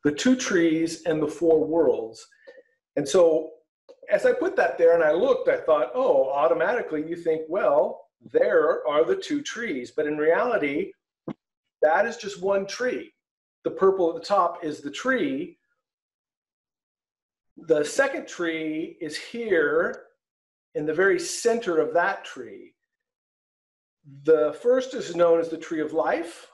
the two trees and the four worlds. And so as I put that there and I looked, I thought, oh, automatically you think, well, there are the two trees. But in reality, that is just one tree. The purple at the top is the tree. The second tree is here in the very center of that tree. The first is known as the tree of life,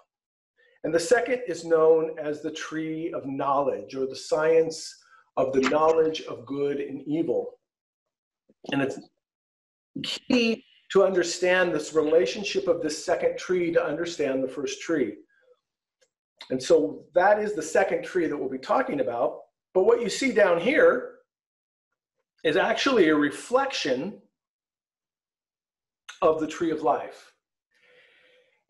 and the second is known as the tree of knowledge, or the science of the knowledge of good and evil. And it's key to understand this relationship of this second tree to understand the first tree. And so that is the second tree that we'll be talking about. But what you see down here is actually a reflection of the tree of life.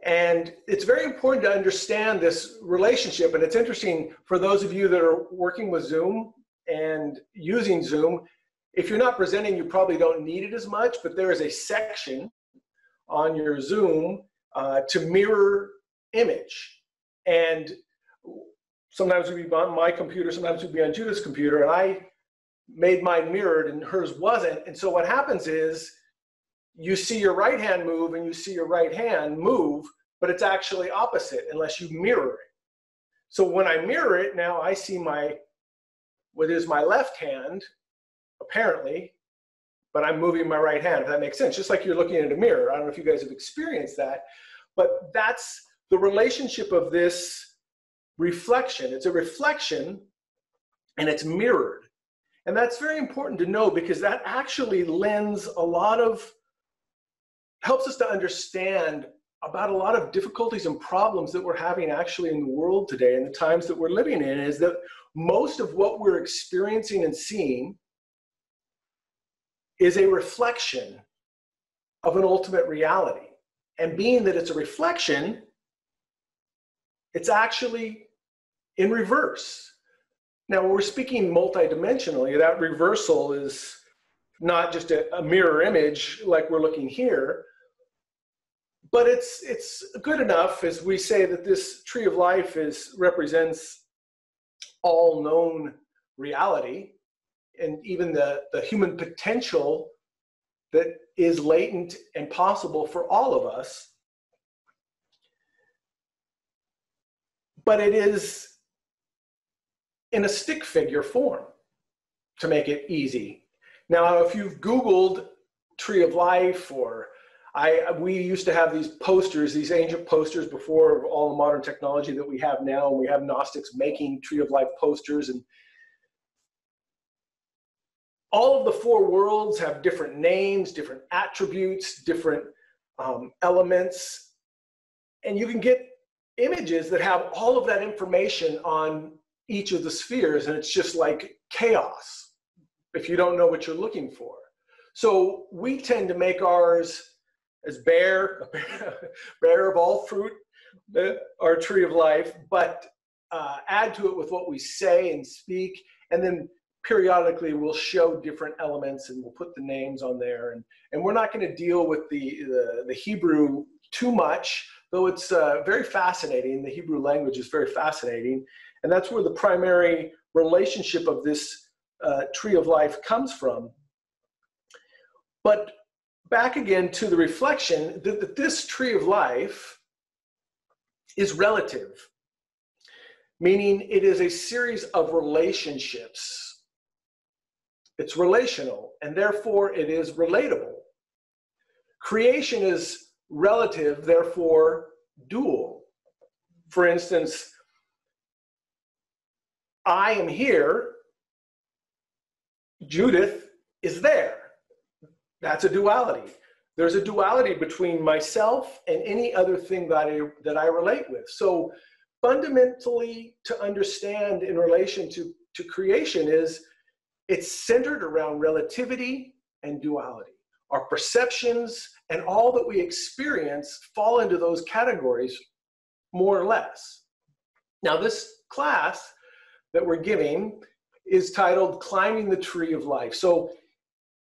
And it's very important to understand this relationship. And it's interesting for those of you that are working with Zoom and using Zoom, if you're not presenting, you probably don't need it as much, but there is a section on your Zoom to mirror image. And sometimes it would be on my computer, sometimes it would be on Judith's computer, and I made mine mirrored and hers wasn't. And so what happens is you see your right hand move and you see your right hand move, but it's actually opposite unless you mirror it. So when I mirror it, now I see what is my left hand, apparently, but I'm moving my right hand, if that makes sense. Just like you're looking at a mirror. I don't know if you guys have experienced that, but that's the relationship of this reflection. It's a reflection and it's mirrored. And that's very important to know because that actually lends a lot of, helps us to understand about a lot of difficulties and problems that we're having actually in the world today and the times that we're living in, is that most of what we're experiencing and seeing is a reflection of an ultimate reality. And being that it's a reflection, it's actually in reverse. Now, when we're speaking multidimensionally, that reversal is not just a mirror image like we're looking here, but it's good enough as we say that this tree of life represents all known reality and even the human potential that is latent and possible for all of us. But it is in a stick figure form to make it easy. Now, if you've Googled Tree of Life, or we used to have these posters, these ancient posters before all the modern technology that we have now, and we have Gnostics making Tree of Life posters, and all of the four worlds have different names, different attributes, different elements, and you can get images that have all of that information on each of the spheres, and it's just like chaos if you don't know what you're looking for. So we tend to make ours as bare of all fruit, our tree of life, but add to it with what we say and speak, and then periodically we'll show different elements and we'll put the names on there. And we're not going to deal with the Hebrew too much, though it's very fascinating. The Hebrew language is very fascinating. And that's where the primary relationship of this tree of life comes from. But back again to the reflection that this tree of life is relative, meaning it is a series of relationships. It's relational, and therefore it is relatable. Creation is relative, therefore dual. For instance, I am here, Judith is there. That's a duality. There's a duality between myself and any other thing that I relate with. So fundamentally, to understand in relation to creation is it's centered around relativity and duality. Our perceptions and all that we experience fall into those categories, more or less. Now, this class that we're giving is titled Climbing the Tree of Life. So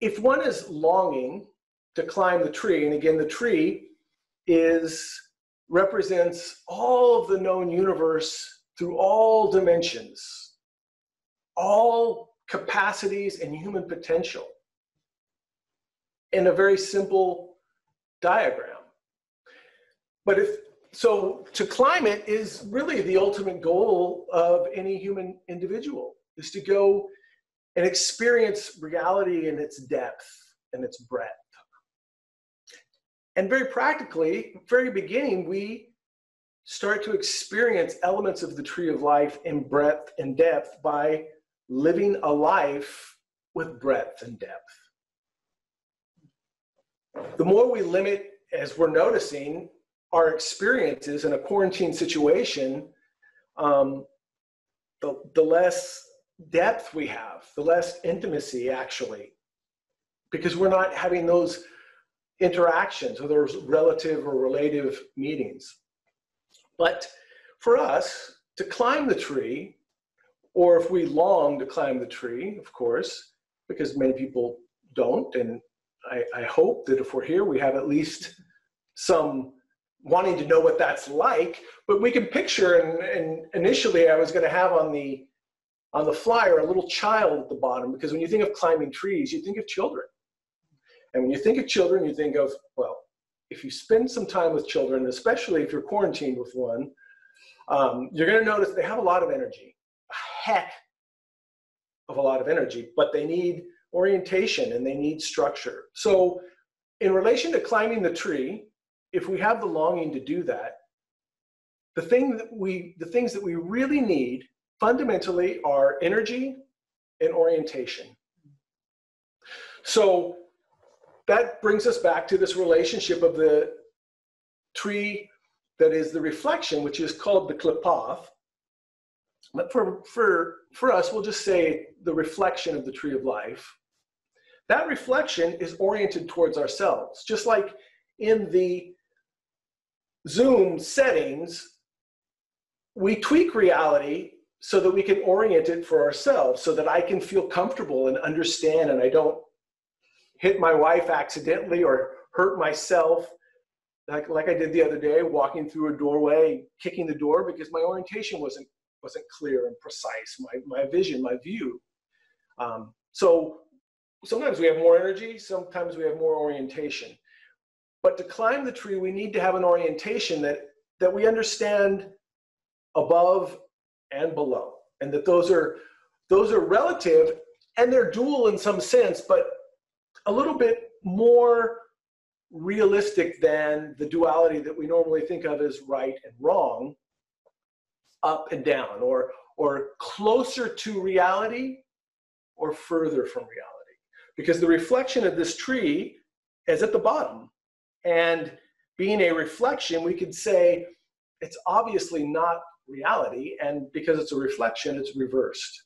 if one is longing to climb the tree, and again, the tree represents all of the known universe through all dimensions. all capacities and human potential in a very simple diagram. But so to climb it is really the ultimate goal of any human individual, is to go and experience reality in its depth and its breadth. And very practically, very beginning, we start to experience elements of the tree of life in breadth and depth by living a life with breadth and depth. The more we limit, as we're noticing, our experiences in a quarantine situation, the less depth we have, the less intimacy actually, because we're not having those interactions or those relative or relative meetings. But for us to climb the tree, or if we long to climb the tree, of course, because many people don't, and I hope that if we're here, we have at least some wanting to know what that's like, but we can picture, and initially I was going to have on the flyer a little child at the bottom, because when you think of climbing trees, you think of children. And when you think of children, you think of, well, if you spend some time with children, especially if you're quarantined with one, you're going to notice they have a lot of energy, a heck of a lot of energy, but they need orientation and they need structure. So in relation to climbing the tree, if we have the longing to do that, the things that we really need fundamentally are energy and orientation. So that brings us back to this relationship of the tree that is the reflection, which is called the klipoth. But for us, we'll just say the reflection of the tree of life. That reflection is oriented towards ourselves, just like in the Zoom settings, we tweak reality so that we can orient it for ourselves, so that I can feel comfortable and understand, and I don't hit my wife accidentally or hurt myself like I did the other day, walking through a doorway, kicking the door because my orientation wasn't clear and precise, my vision, my view. So sometimes we have more energy, sometimes we have more orientation. But to climb the tree, we need to have an orientation that we understand above and below, and that those are relative, and they're dual in some sense, but a little bit more realistic than the duality that we normally think of as right and wrong, up and down, or closer to reality or further from reality. Because the reflection of this tree is at the bottom. And being a reflection, we could say it's obviously not reality, and because it's a reflection, it's reversed.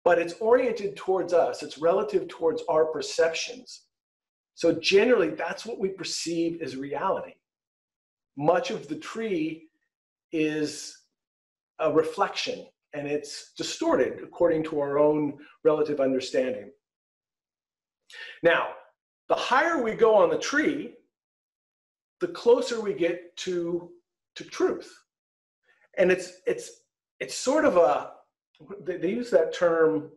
But it's oriented towards us, it's relative towards our perceptions. So generally, that's what we perceive as reality. Much of the tree is a reflection, and it's distorted according to our own relative understanding. Now, the higher we go on the tree, the closer we get to truth. And it's sort of they use that term,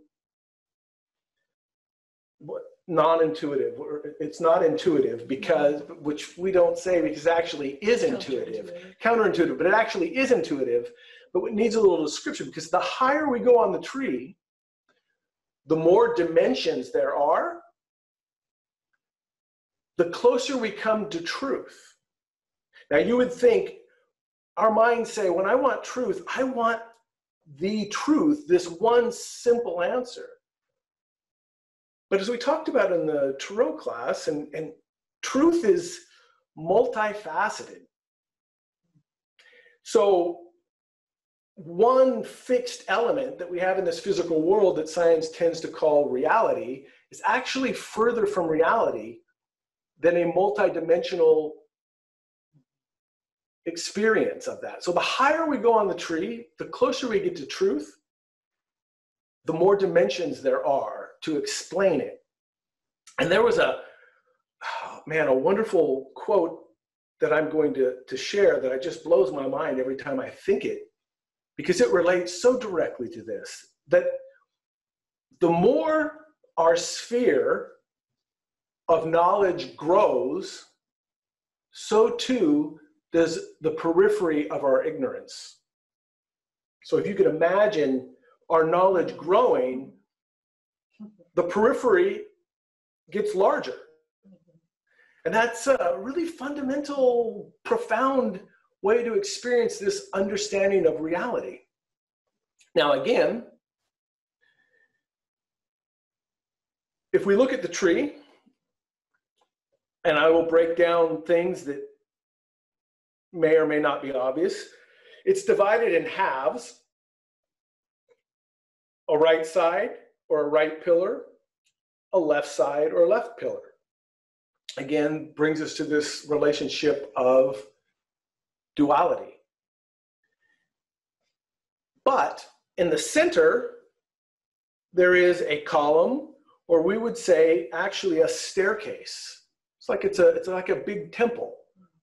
non-intuitive. It's not intuitive, because, which we don't say because it actually is intuitive, counterintuitive, but it actually is intuitive, but it needs a little description, because the higher we go on the tree, the more dimensions there are, the closer we come to truth. Now you would think, our minds say, when I want truth, I want the truth, this one simple answer. But as we talked about in the Tarot class, and truth is multifaceted. So one fixed element that we have in this physical world that science tends to call reality is actually further from reality than a multidimensional experience of that. So the higher we go on the tree, the closer we get to truth, the more dimensions there are to explain it. And there was a wonderful quote that I'm going to share that just blows my mind every time I think it, because it relates so directly to this, that the more our sphere of knowledge grows, so too does the periphery of our ignorance. So if you could imagine our knowledge growing, the periphery gets larger. And that's a really fundamental, profound way to experience this understanding of reality. Now, again, if we look at the tree, and I will break down things that may or may not be obvious, it's divided in halves, a right side or a right pillar, a left side or left pillar. Again, brings us to this relationship of duality. But in the center, there is a column, or we would say actually a staircase. It's like a big temple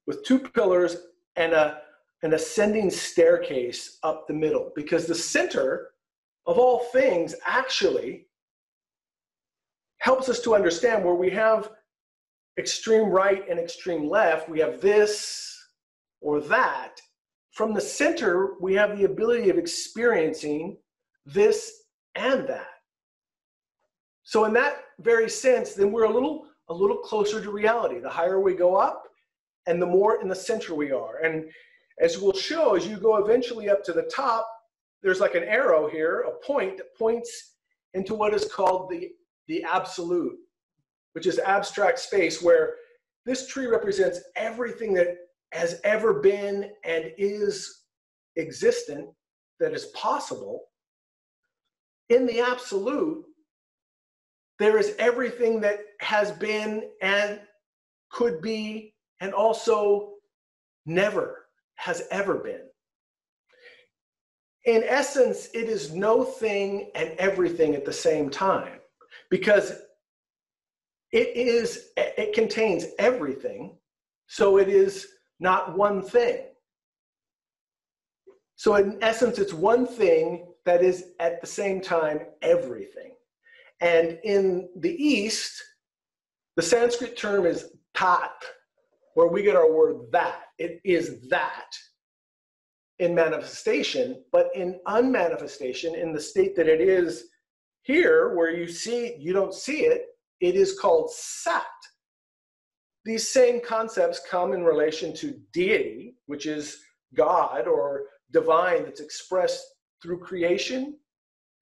with two pillars and an ascending staircase up the middle, because the center of all things actually helps us to understand where we have extreme right and extreme left, we have this or that. From the center, we have the ability of experiencing this and that. So in that very sense, then we're a little closer to reality. The higher we go up, and the more in the center we are. And as we'll show, as you go eventually up to the top, there's like an arrow here, a point that points into what is called the absolute, which is abstract space, where this tree represents everything that has ever been and is existent, that is possible. In the absolute, there is everything that has been and could be and also never has ever been. In essence, it is no thing and everything at the same time, because it contains everything, so it is not one thing. So in essence, it's one thing that is at the same time everything. And in the East, the Sanskrit term is tat, where we get our word that. It is that in manifestation, but in unmanifestation, in the state that it is here, where you don't see it, it is called sat. These same concepts come in relation to deity, which is God or divine that's expressed through creation,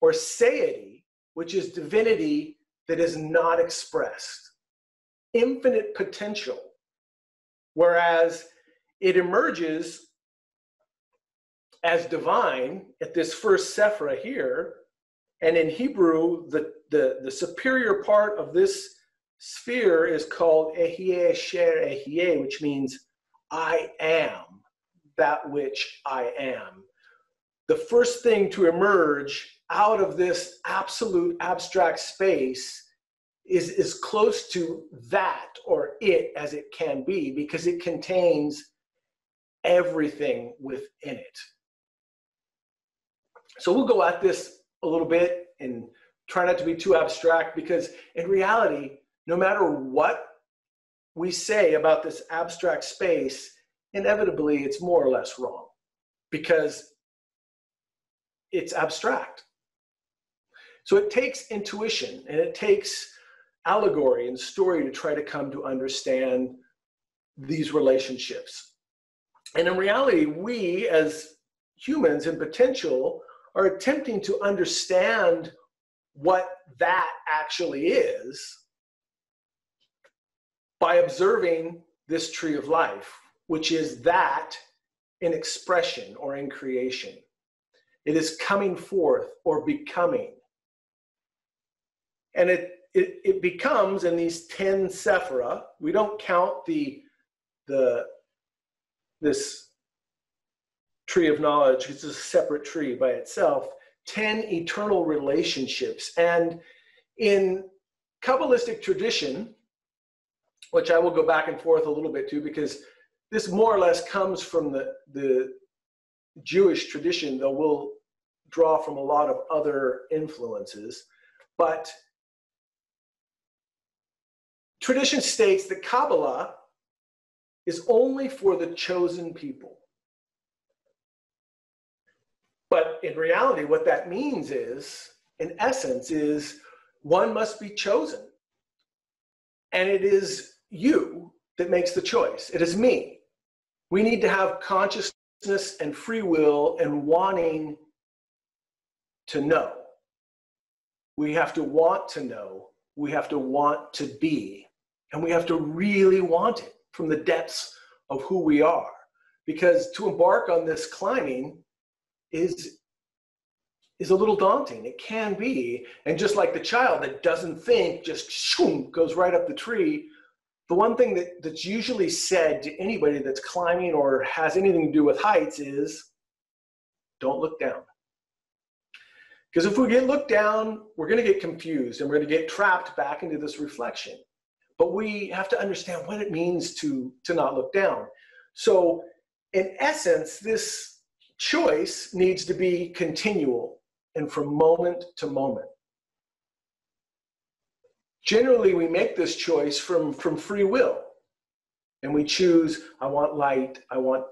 or satiety, which is divinity that is not expressed. Infinite potential, whereas it emerges as divine at this first sephira here, and in Hebrew, the superior part of this sphere is called Ehyeh Sher Ehyeh, which means I am that which I am. The first thing to emerge out of this absolute abstract space is as close to that or it as it can be, because it contains everything within it. So we'll go at this a little bit and try not to be too abstract, because in reality, no matter what we say about this abstract space, inevitably it's more or less wrong, because it's abstract. So it takes intuition and it takes allegory and story to try to come to understand these relationships. And in reality, we as humans in potential are attempting to understand what that actually is by observing this tree of life, which is that in expression or in creation. It is coming forth or becoming. And it becomes in these 10 sephira. We don't count this tree of knowledge, it's a separate tree by itself, 10 eternal relationships. And in Kabbalistic tradition, which I will go back and forth a little bit to, because this more or less comes from the Jewish tradition, though we'll draw from a lot of other influences. But tradition states that Kabbalah is only for the chosen people. But in reality, what that means is, in essence, is one must be chosen. And it is you that makes the choice. It is me. We need to have consciousness and free will and wanting to know. We have to want to know. We have to want to be. And we have to really want it from the depths of who we are. Because to embark on this climbing is a little daunting. It can be. And just like the child that doesn't think, just shoom, goes right up the tree, the one thing that's usually said to anybody that's climbing or has anything to do with heights is, don't look down. Because if we get looked down, we're going to get confused and we're going to get trapped back into this reflection. But we have to understand what it means to not look down. So in essence, this choice needs to be continual and from moment to moment. Generally, we make this choice from free will. And we choose, I want light, I want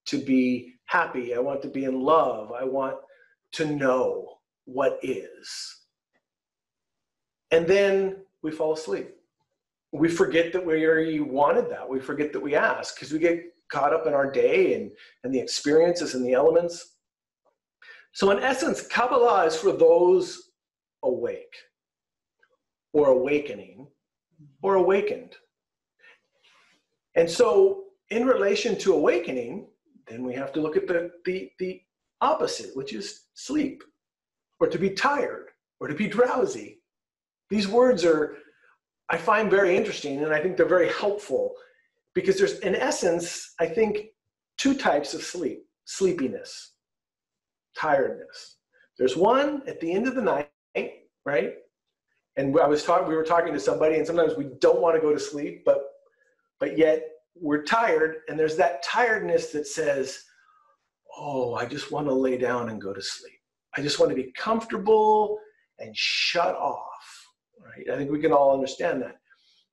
to be happy, I want to be in love, I want to know what is. And then we fall asleep. We forget that we already wanted that. We forget that we asked because we get caught up in our day and the experiences and the elements. So in essence, Kabbalah is for those awake or awakening or awakened. And so in relation to awakening, then we have to look at the opposite, which is sleep, or to be tired, or to be drowsy. These words are, I find, very interesting, and I think they're very helpful because there's, in essence, I think, two types of sleep: sleepiness, tiredness. There's one at the end of the night, right? And we were talking to somebody, and sometimes we don't want to go to sleep, but yet we're tired, and there's that tiredness that says, oh, I just want to lay down and go to sleep. I just want to be comfortable and shut off, right? I think we can all understand that.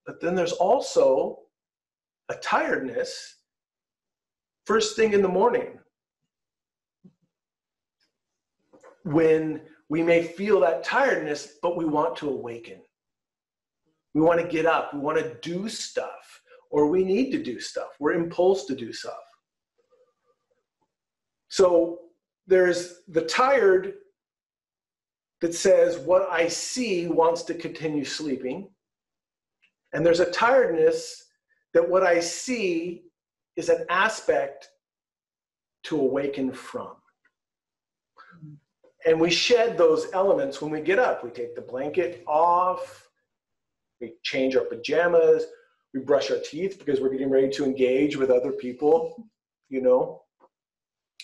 But then there's also a tiredness first thing in the morning, when we may feel that tiredness, but we want to awaken. We want to get up. We want to do stuff, or we need to do stuff. We're impulsed to do stuff. So there's the tired that says, what I see wants to continue sleeping. And there's a tiredness that what I see is an aspect to awaken from. And we shed those elements when we get up. We take the blanket off, we change our pajamas, we brush our teeth because we're getting ready to engage with other people, you know.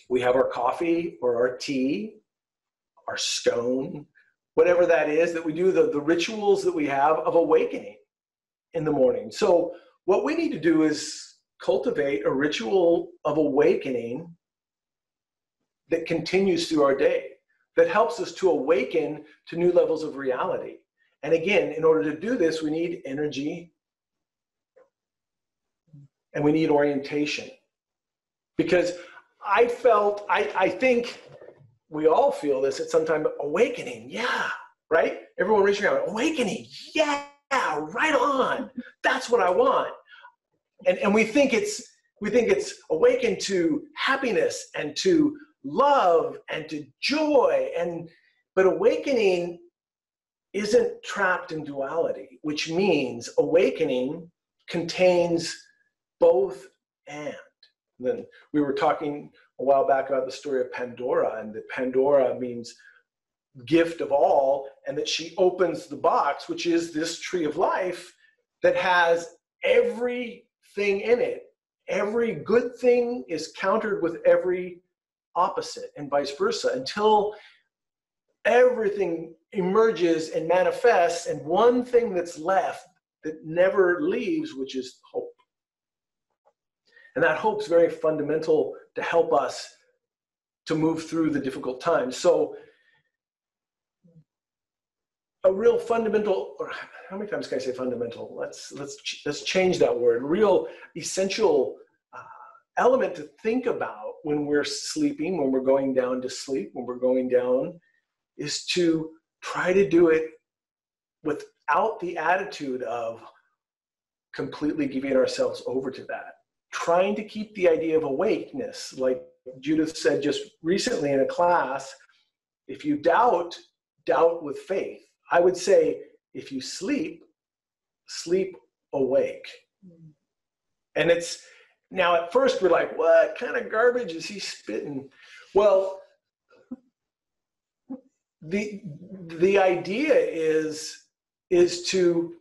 We have our coffee or our tea, our stone, whatever that is that we do, the rituals that we have of awakening in the morning. So what we need to do is cultivate a ritual of awakening that continues through our day, that helps us to awaken to new levels of reality. And again, in order to do this, we need energy and we need orientation. Because I think we all feel this at some time, awakening, yeah, right? Everyone reaching out, awakening, yeah, right on. That's what I want. And we think it's awakened to happiness and to love and to joy, but awakening isn't trapped in duality, which means awakening contains both and. Then we were talking a while back about the story of Pandora, and that Pandora means gift of all, and that she opens the box, which is this tree of life that has everything in it. Every good thing is countered with every opposite, and vice versa, until everything emerges and manifests, and one thing that's left that never leaves, which is hope. And that hope's very fundamental to help us to move through the difficult times. So a real fundamental, or how many times can I say fundamental? Let's change that word. Real essential element to think about when we're sleeping, when we're going down to sleep, when we're going down, is to try to do it without the attitude of completely giving ourselves over to that. Trying to keep the idea of awakeness, like Judith said just recently in a class, if you doubt, doubt with faith. I would say, if you sleep, sleep awake. And it's, now at first we're like, what kind of garbage is he spitting? Well, the idea is to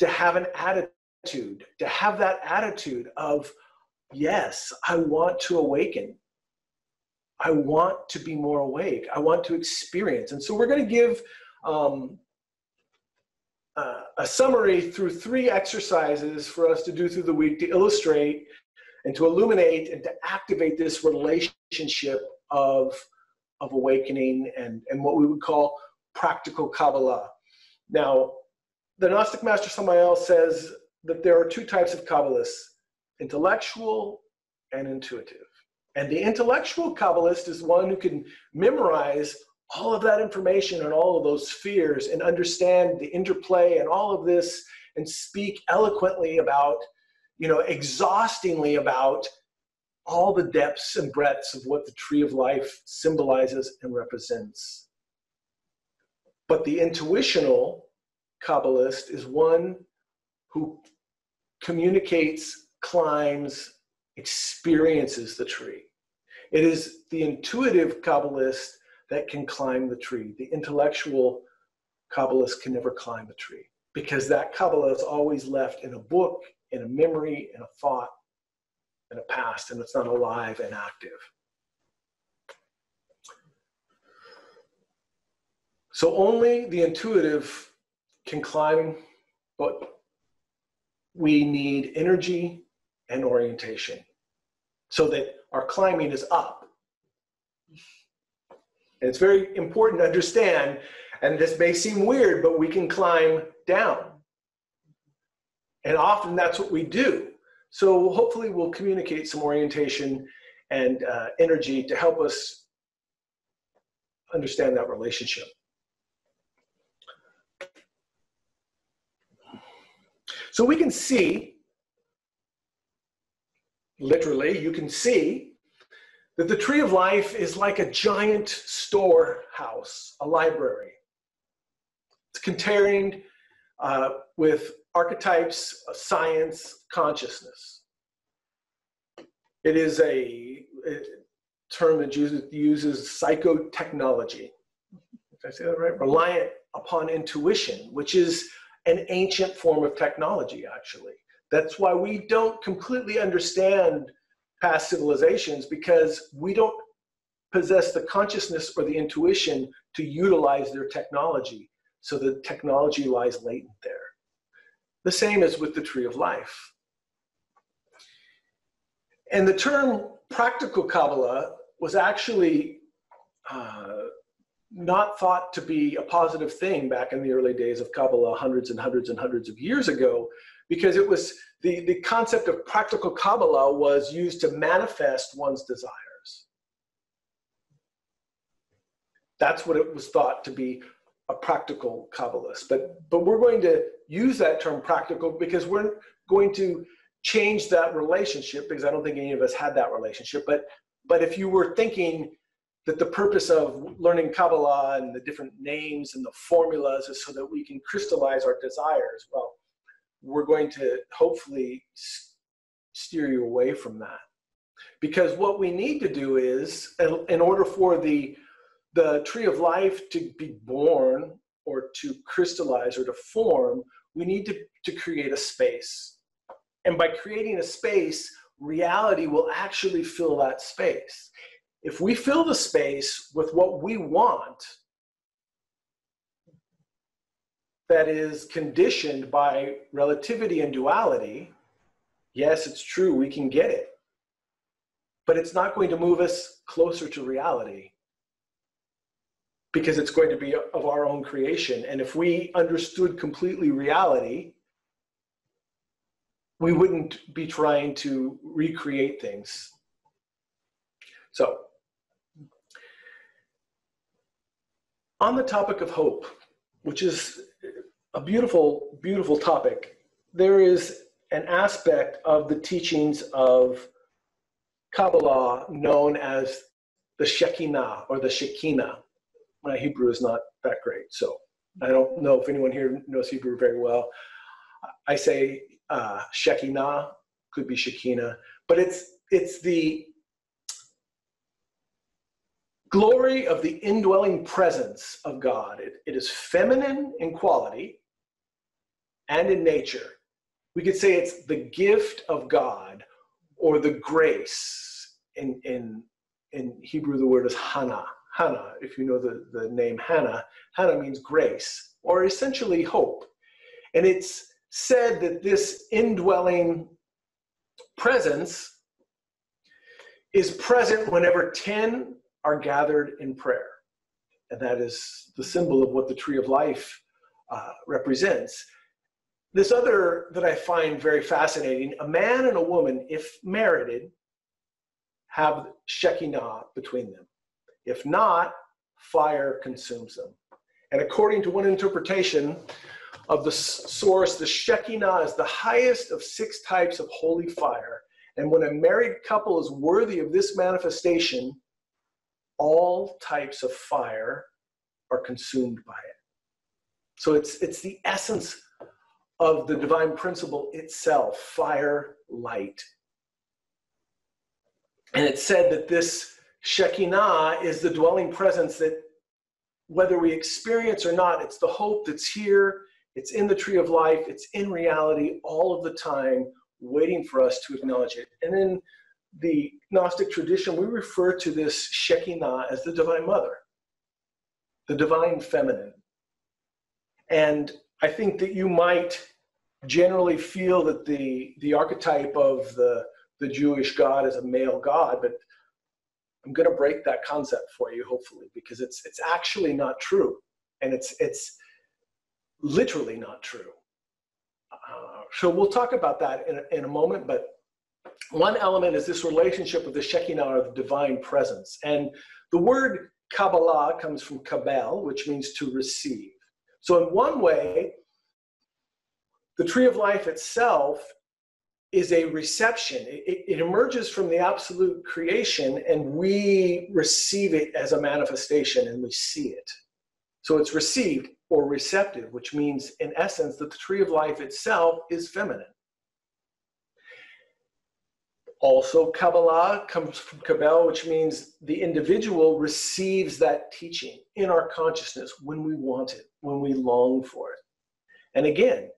have an attitude, to have that attitude of, yes, I want to awaken. I want to be more awake. I want to experience. And so we're going to give a summary through 3 exercises for us to do through the week to illustrate and to illuminate and to activate this relationship of awakening and what we would call practical Kabbalah. Now, the Gnostic Master Samael says that there are 2 types of Kabbalists, intellectual and intuitive. And the intellectual Kabbalist is one who can memorize all of that information and all of those spheres and understand the interplay and all of this and speak eloquently about, exhaustingly about all the depths and breadths of what the tree of life symbolizes and represents. But the intuitional Kabbalist is one who communicates, climbs, experiences the tree. It is the intuitive Kabbalist that can climb the tree. The intellectual Kabbalist can never climb the tree, because that Kabbalah is always left in a book, in a memory, in a thought, in a past, and it's not alive and active. So only the intuitive can climb, but we need energy and orientation so that our climbing is up. And it's very important to understand, and this may seem weird, but we can climb down. And often that's what we do. So hopefully we'll communicate some orientation and energy to help us understand that relationship. So we can see, literally, you can see that the tree of life is like a giant storehouse, a library. It's contained with archetypes, science, consciousness. It is a term that uses psychotechnology. Did I say that right? Reliant upon intuition, which is an ancient form of technology, actually. That's why we don't completely understand past civilizations, because we don't possess the consciousness or the intuition to utilize their technology. So the technology lies latent there. The same as with the tree of life. And the term practical Kabbalah was actually not thought to be a positive thing back in the early days of Kabbalah, hundreds and hundreds and hundreds of years ago, because it was the concept of practical Kabbalah was used to manifest one's desires. That's what it was thought to be, a practical Kabbalist. But we're going to use that term practical because we're going to change that relationship, because I don't think any of us had that relationship. But if you were thinking that the purpose of learning Kabbalah and the different names and the formulas is so that we can crystallize our desires, well, we're going to hopefully steer you away from that. Because what we need to do is, in order for the tree of life to be born or to crystallize or to form, we need to create a space. And by creating a space, reality will actually fill that space. If we fill the space with what we want, that is conditioned by relativity and duality, yes, it's true, we can get it. But it's not going to move us closer to reality. because it's going to be of our own creation. And if we understood completely reality, we wouldn't be trying to recreate things. So, on the topic of hope, which is a beautiful, beautiful topic, there is an aspect of the teachings of Kabbalah known as the Shekinah or the Shekinah. My Hebrew is not that great, so I don't know if anyone here knows Hebrew very well. I say Shekinah, could be Shekinah, but it's the glory of the indwelling presence of God. It is feminine in quality and in nature. We could say it's the gift of God or the grace. In Hebrew, the word is Hannah. Hannah, if you know the name Hannah, Hannah means grace, or essentially hope. And it's said that this indwelling presence is present whenever 10 are gathered in prayer. And that is the symbol of what the tree of life represents. This other that I find very fascinating, a man and a woman, if merited, have Shekinah between them. If not, fire consumes them. And according to one interpretation of the source, the Shekinah is the highest of 6 types of holy fire. And when a married couple is worthy of this manifestation, all types of fire are consumed by it. So it's the essence of the divine principle itself, fire, light. And it's said that this Shekinah is the dwelling presence that, whether we experience or not, it's the hope that's here, it's in the tree of life, it's in reality all of the time, waiting for us to acknowledge it. And in the Gnostic tradition, we refer to this Shekinah as the Divine Mother, the Divine Feminine. And I think that you might generally feel that the archetype of the Jewish God is a male God, but I'm going to break that concept for you, hopefully, because it's actually not true, and it's literally not true. So we'll talk about that in a moment, but one element is this relationship of the Shekinah, or the divine presence. And the word Kabbalah comes from Kabel, which means to receive. So in one way, the tree of life itself is a reception. It emerges from the absolute creation, and we receive it as a manifestation, and we see it. So it's received or receptive, which means, in essence, that the tree of life itself is feminine. Also, Kabbalah comes from Kabel, which means the individual receives that teaching in our consciousness when we want it, when we long for it. And again,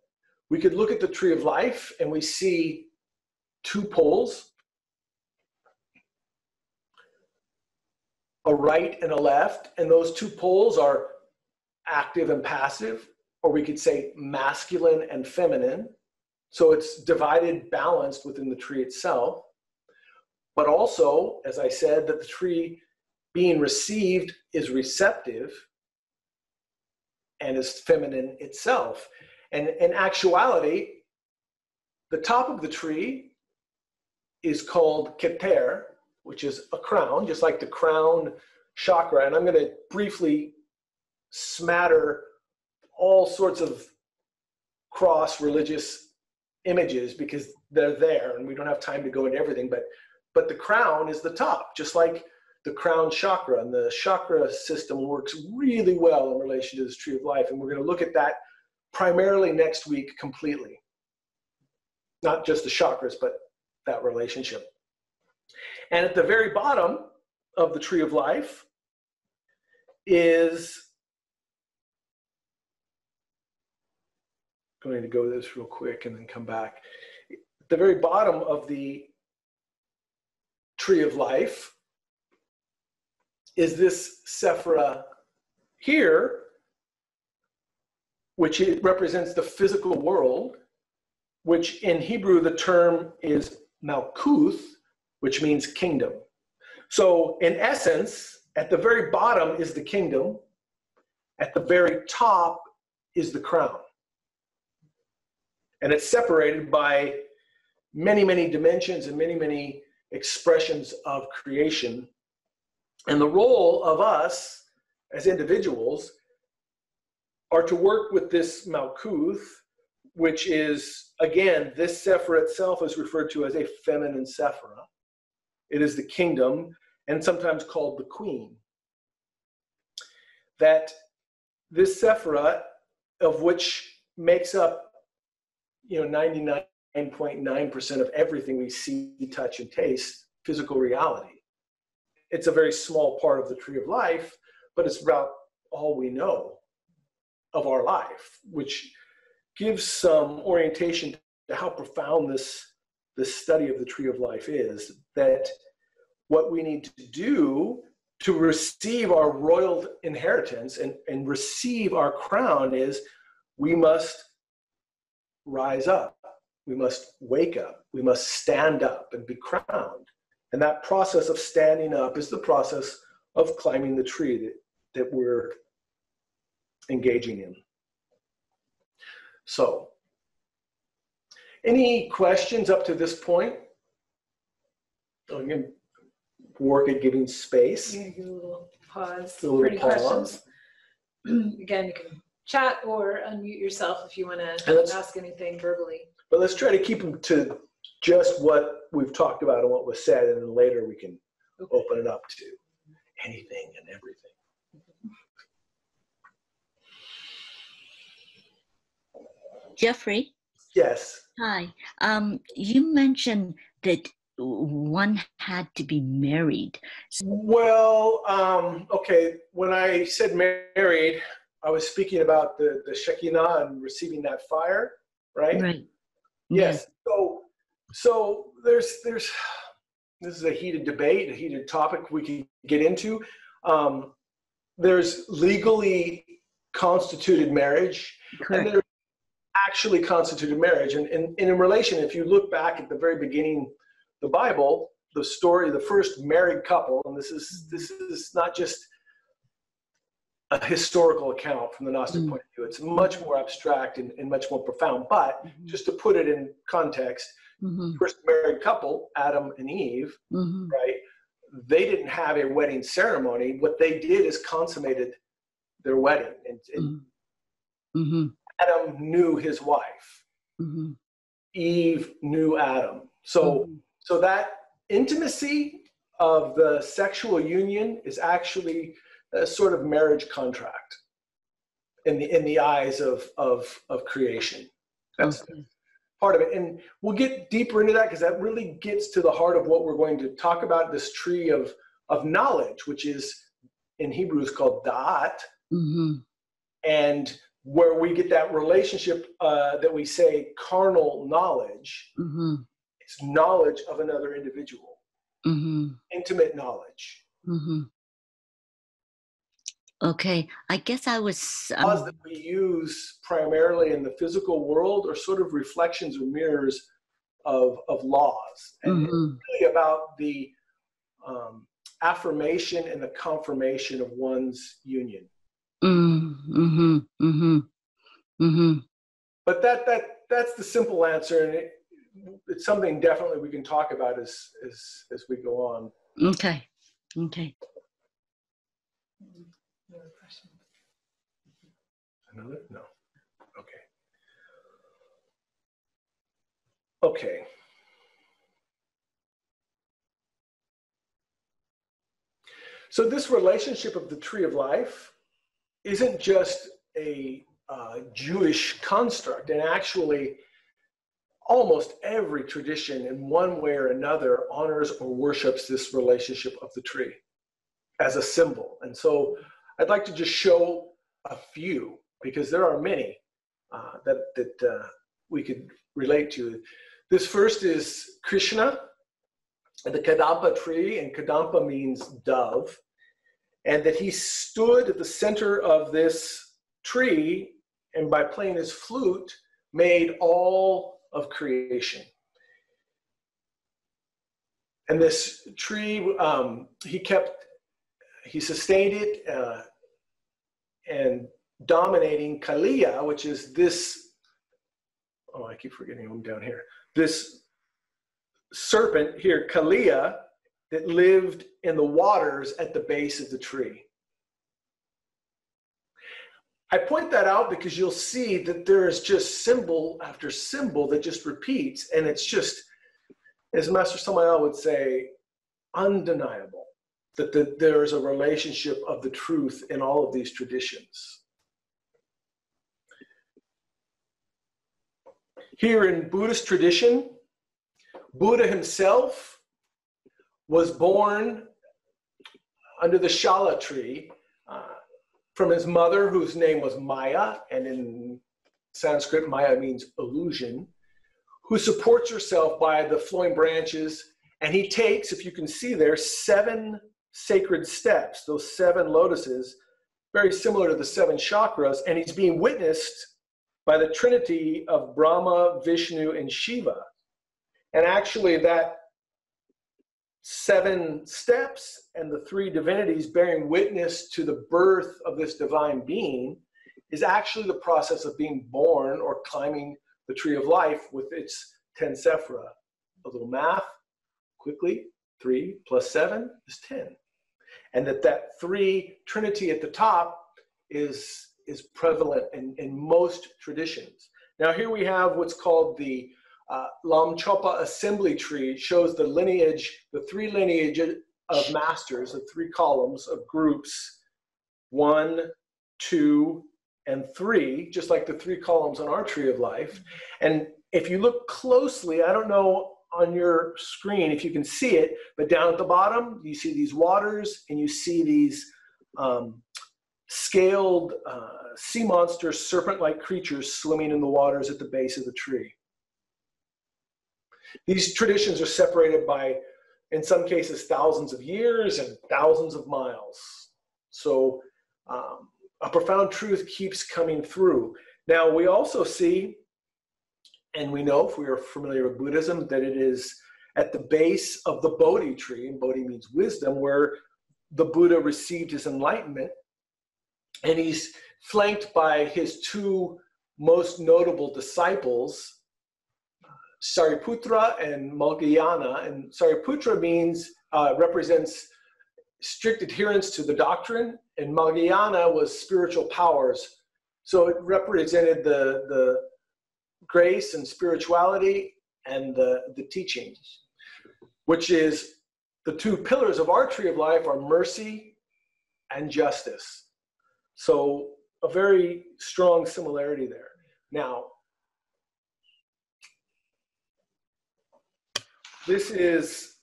we could look at the tree of life and we see 2 poles, a right and a left, and those 2 poles are active and passive, or we could say masculine and feminine. So it's divided, balanced within the tree itself. But also, as I said, that the tree being received is receptive and is feminine itself. And in actuality, the top of the tree is called Keter, which is a crown, just like the crown chakra. And I'm going to briefly smatter all sorts of cross-religious images because they're there and we don't have time to go into everything. But the crown is the top, just like the crown chakra. And the chakra system works really well in relation to this tree of life. And we're going to look at that primarily next week completely. Not just the chakras, but that relationship. And at the very bottom of the tree of life is, I'm going to go to this real quick and then come back. At the very bottom of the tree of life is this Sephira here, which represents the physical world, which in Hebrew the term is Malkuth, which means kingdom. So in essence, at the very bottom is the kingdom, At the very top is the crown. And it's separated by many, many dimensions and many, many expressions of creation. And the role of us as individuals are to work with this Malkuth, which is, again, this Sephirah itself is referred to as a feminine Sephirah. It is the kingdom, and sometimes called the queen. That this Sephirah, of which makes up 99.9% of everything we see, touch, and taste, physical reality. It's a very small part of the tree of life, but it's about all we know of our life, which gives some orientation to how profound this study of the tree of life is. That what we need to do to receive our royal inheritance and receive our crown is we must rise up. We must wake up. We must stand up and be crowned. And that process of standing up is the process of climbing the tree that we're engaging in. So, any questions up to this point? I'm going to work at giving space. You're going to give a little pause for any questions. Again, you can chat or unmute yourself if you want to ask anything verbally. But let's try to keep them to just what we've talked about and what was said, and then later we can open it up to anything and everything. Jeffrey? Yes. Hi. You mentioned that one had to be married. Well, okay, when I said married, I was speaking about the Shekinah and receiving that fire, right? Right. Yes. So there's this is a heated debate, a heated topic we can get into. There's legally constituted marriage, Correct. and there's actually constituted marriage. And in relation, if you look back at the very beginning, the Bible, the story, the first married couple, and this is not just a historical account from the Gnostic point of view. It's much more abstract and much more profound. But just to put it in context, first married couple, Adam and Eve, right? They didn't have a wedding ceremony. What they did is consummated their wedding. And Adam knew his wife. Eve knew Adam. So that intimacy of the sexual union is actually a sort of marriage contract in the eyes of creation. That's part of it. And we'll get deeper into that because that really gets to the heart of what we're going to talk about, this tree of knowledge, which is in Hebrew is called da'at. And where we get that relationship that we say carnal knowledge. It's knowledge of another individual. Intimate knowledge. Okay, I guess I was... laws that we use primarily in the physical world are sort of reflections or mirrors of laws. And it's really about the affirmation and the confirmation of one's union. But that's the simple answer, and it's something definitely we can talk about as we go on. Okay. Another question. Another? No. Okay. So this relationship of the tree of life isn't just a Jewish construct, and actually almost every tradition in one way or another honors or worships this relationship of the tree as a symbol. And so I'd like to just show a few, because there are many that we could relate to. This first is Krishna, the Kadampa tree, and Kadampa means dove, and that he stood at the center of this tree, and by playing his flute, made all of creation. And this tree, he sustained it, and dominating Kalia, which is this, oh, I keep forgetting him down here, this serpent here, Kalia, that lived in the waters at the base of the tree. I point that out because you'll see that there is just symbol after symbol that just repeats, and it's just, as Master Samael would say, undeniable that there is a relationship of the truth in all of these traditions. Here in Buddhist tradition, Buddha himself was born under the Shala tree from his mother, whose name was Maya, and in Sanskrit, Maya means illusion, who supports herself by the flowing branches. And he takes, if you can see there, 7 sacred steps, those 7 lotuses, very similar to the 7 chakras, and he's being witnessed by the trinity of Brahma, Vishnu, and Shiva. And actually that 7 steps and the 3 divinities bearing witness to the birth of this divine being is actually the process of being born or climbing the tree of life with its 10 sephira. A little math, quickly, 3 plus 7 is 10. And that 3 trinity at the top is prevalent in most traditions. Now here we have what's called the Lam Chopa assembly tree. It shows the lineage, the 3 lineages of masters, the 3 columns of groups, 1, 2, and 3, just like the 3 columns on our tree of life. And if you look closely, I don't know on your screen if you can see it, but down at the bottom, you see these waters and you see these scaled sea monster serpent-like creatures swimming in the waters at the base of the tree. These traditions are separated by, in some cases, thousands of years and thousands of miles. So a profound truth keeps coming through. Now, we also see, and we know if we are familiar with Buddhism, that it is at the base of the Bodhi tree, and Bodhi means wisdom, where the Buddha received his enlightenment. And he's flanked by his 2 most notable disciples, Sariputra and Malgayana. And Sariputra means, represents strict adherence to the doctrine, and Malgayana was spiritual powers. So it represented the grace and spirituality and the teachings, which is the 2 pillars of our tree of life are mercy and justice. So a very strong similarity there. Now, this is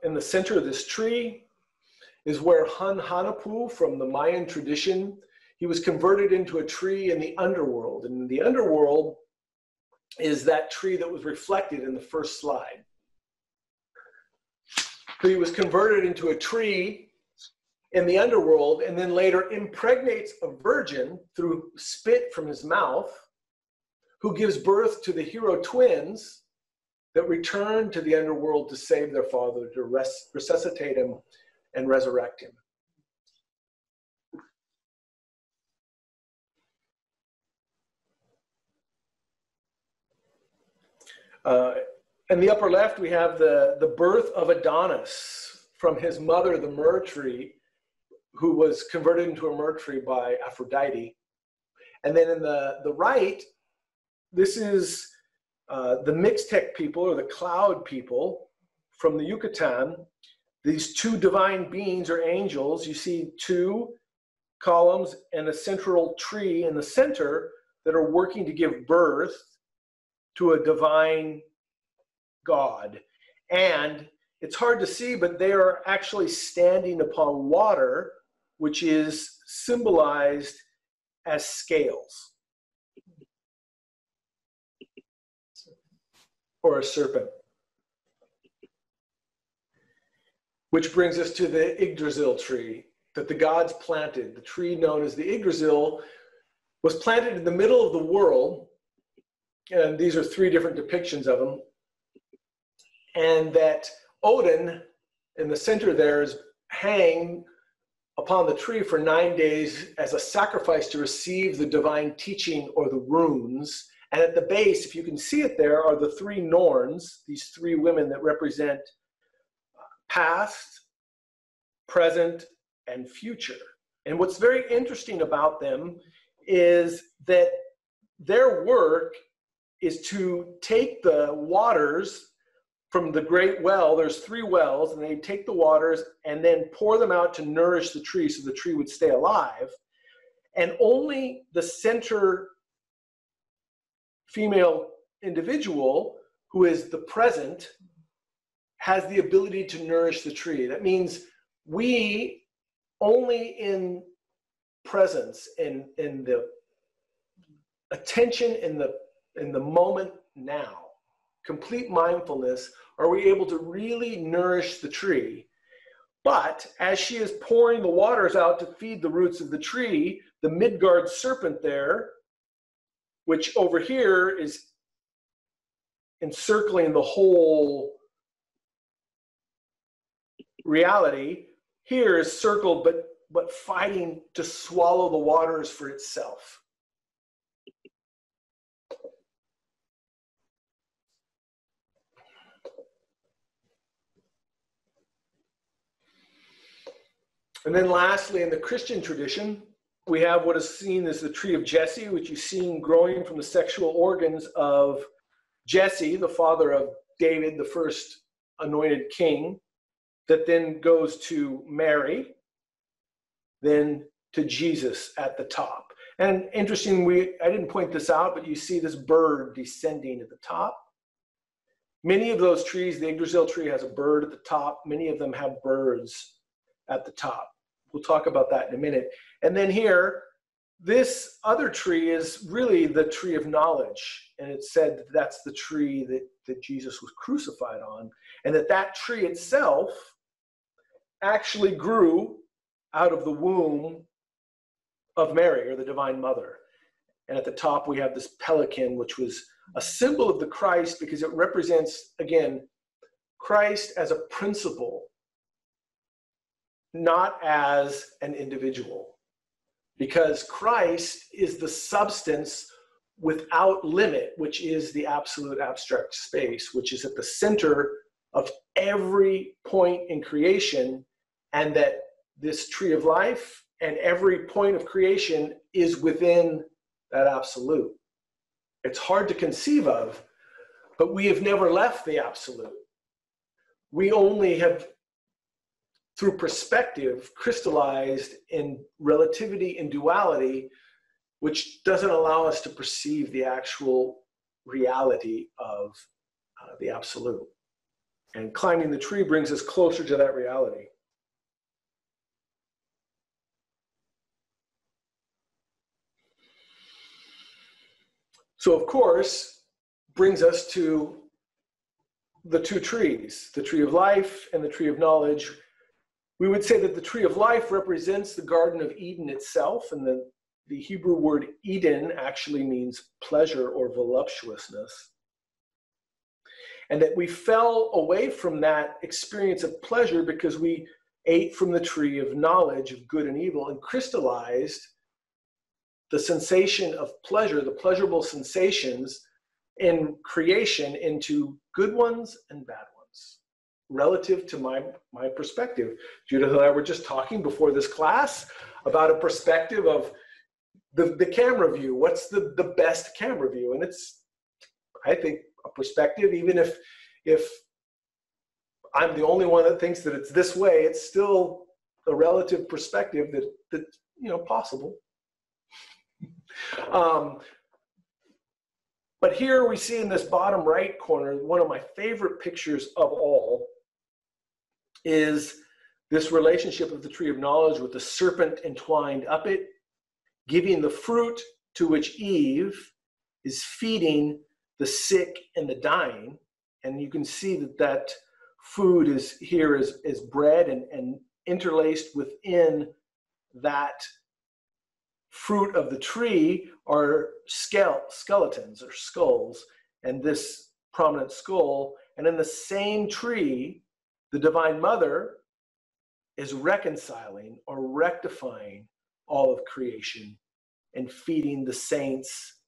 in the center of this tree is where Hun Hanapu from the Mayan tradition, he was converted into a tree in the underworld. And the underworld is that tree that was reflected in the first slide. So he was converted into a tree in the underworld and then later impregnates a virgin through spit from his mouth, who gives birth to the hero twins that return to the underworld to save their father, to resuscitate him and resurrect him. In the upper left, we have the birth of Adonis from his mother, the myrrh tree, who was converted into a myrrh tree by Aphrodite. And then in the right, this is the Mixtec people, or the cloud people from the Yucatan. These 2 divine beings or angels, you see 2 columns and a central tree in the center that are working to give birth to a divine God. And it's hard to see, but they are actually standing upon water, which is symbolized as scales or a serpent. Which brings us to the Yggdrasil tree that the gods planted. The tree known as the Yggdrasil was planted in the middle of the world, and these are 3 different depictions of them. And that Odin in the center there is hanging upon the tree for 9 days as a sacrifice to receive the divine teaching or the runes. And at the base, if you can see it there, are the 3 Norns, these 3 women that represent past, present, and future. And what's very interesting about them is that their work is to take the waters from the great well. There's 3 wells, and they take the waters and then pour them out to nourish the tree so the tree would stay alive. And only the center female individual, who is the present, has the ability to nourish the tree. That means we only in presence, in the attention, in the moment now, complete mindfulness, are we able to really nourish the tree. But as she is pouring the waters out to feed the roots of the tree, the Midgard serpent there, which over here is encircling the whole reality, here is circled but fighting to swallow the waters for itself. And then lastly, in the Christian tradition, we have what is seen as the tree of Jesse, which you've seen growing from the sexual organs of Jesse, the father of David, the first anointed king, that then goes to Mary, then to Jesus at the top. And interesting, I didn't point this out, but you see this bird descending at the top. Many of those trees, the Yggdrasil tree has a bird at the top. Many of them have birds at the top. We'll talk about that in a minute. And then here, this other tree is really the tree of knowledge. And it said that that's the tree that Jesus was crucified on. And that tree itself actually grew out of the womb of Mary, or the Divine Mother. And at the top, we have this pelican, which was a symbol of the Christ because it represents, again, Christ as a principle, not as an individual, because Christ is the substance without limit, which is the absolute abstract space, which is at the center of every point in creation, and that this tree of life and every point of creation is within that absolute. It's hard to conceive of, but we have never left the absolute. We only have, through perspective, crystallized in relativity and duality, which doesn't allow us to perceive the actual reality of the absolute. And climbing the tree brings us closer to that reality. So, of course, brings us to the 2 trees, the tree of life and the tree of knowledge. We would say that the tree of life represents the Garden of Eden itself, and the Hebrew word Eden actually means pleasure or voluptuousness. And that we fell away from that experience of pleasure because we ate from the tree of knowledge of good and evil and crystallized the sensation of pleasure, the pleasurable sensations in creation, into good ones and bad ones, relative to my perspective. Judith and I were just talking before this class about a perspective of the camera view. What's the best camera view? And it's, I think, a perspective, even if I'm the only one that thinks that it's this way, it's still a relative perspective that possible. But here we see in this bottom right corner, one of my favorite pictures of all is this relationship of the tree of knowledge with the serpent entwined up it, giving the fruit to which Eve is feeding the sick and the dying. And you can see that food is here is bread, and interlaced within that fruit of the tree are skeletons or skulls, and this prominent skull. And in the same tree, the Divine Mother is reconciling or rectifying all of creation and feeding the saints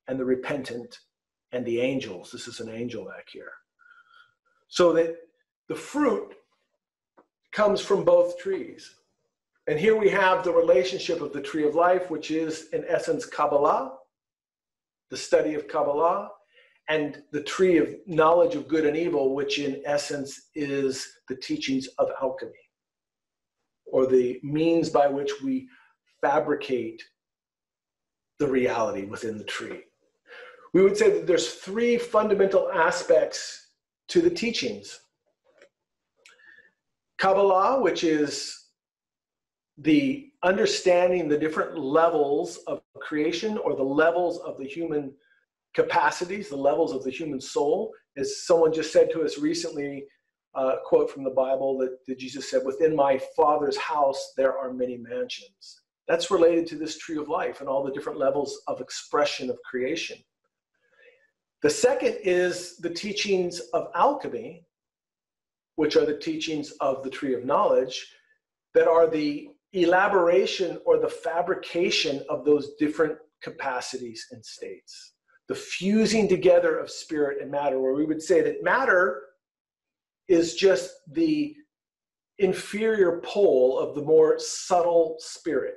and the repentant and the angels. This is an angel back here. So that the fruit comes from both trees. And here we have the relationship of the tree of life, which is in essence Kabbalah, the study of Kabbalah, and the tree of knowledge of good and evil, which in essence is the teachings of alchemy, or the means by which we fabricate the reality within the tree. We would say that there's three fundamental aspects to the teachings. Kabbalah, which is the understanding the different levels of creation, or the levels of the human capacities, the levels of the human soul. As someone just said to us recently, a quote from the Bible that Jesus said, "Within my Father's house there are many mansions." That's related to this tree of life and all the different levels of expression of creation. The second is the teachings of alchemy, which are the teachings of the tree of knowledge, that are the elaboration or the fabrication of those different capacities and states. The fusing together of spirit and matter, where we would say that matter is just the inferior pole of the more subtle spirit.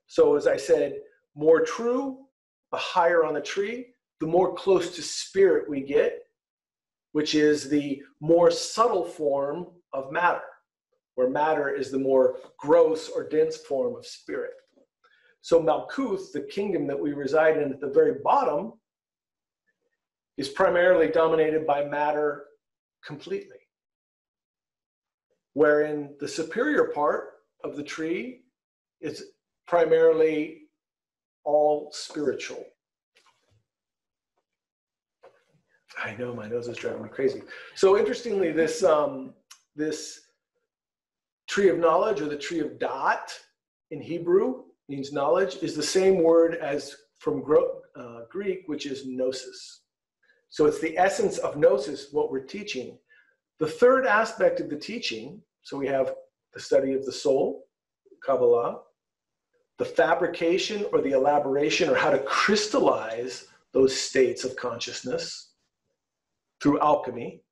So as I said, more true, the higher on the tree, the more close to spirit we get, which is the more subtle form of matter, where matter is the more gross or dense form of spirit. So Malkuth, the kingdom that we reside in at the very bottom, is primarily dominated by matter completely, wherein the superior part of the tree is primarily all spiritual. I know, my nose is driving me crazy. So interestingly, this tree of knowledge, or the tree of dot in Hebrew, means knowledge, is the same word as from Greek, which is gnosis. So it's the essence of gnosis, what we're teaching. The third aspect of the teaching, so we have the study of the soul, Kabbalah, the fabrication or the elaboration, or how to crystallize those states of consciousness through alchemy.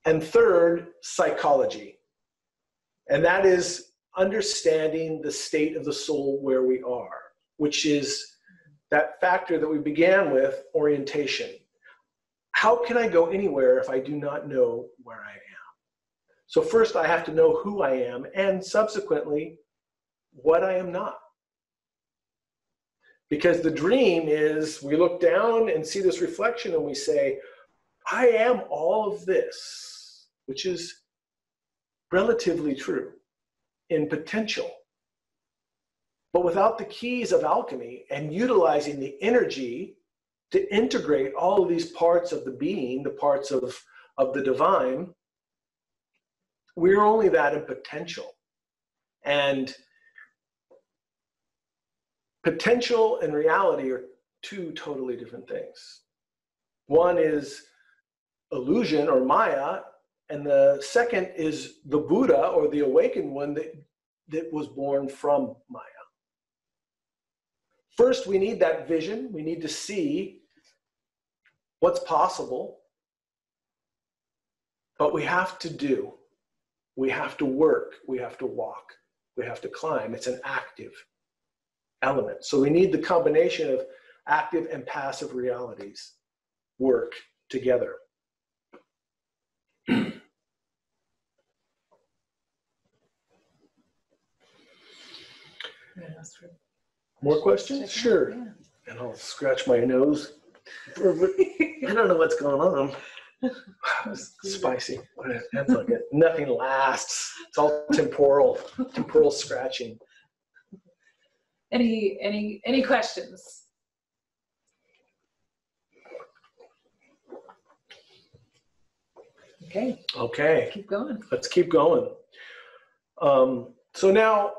And third, psychology. And that is understanding the state of the soul where we are, which is that factor that we began with, orientation. How can I go anywhere if I do not know where I am? So first I have to know who I am, and subsequently what I am not. Because the dream is, we look down and see this reflection and we say, I am all of this, which is relatively true in potential. But without the keys of alchemy and utilizing the energy to integrate all of these parts of the being, the parts of the divine, we're only that in potential. And potential and reality are two totally different things. One is illusion or Maya, and the second is the Buddha, or the awakened one that was born from Maya. First, we need that vision. We need to see what's possible. But we have to do. We have to work. We have to walk. We have to climb. It's an active element. So we need the combination of active and passive realities work together. More questions? Sure. Yeah. And I'll scratch my nose. I don't know what's going on. It's spicy. That's like it. Nothing lasts. It's all temporal scratching. Any questions? Okay. Keep going. Let's keep going. So now,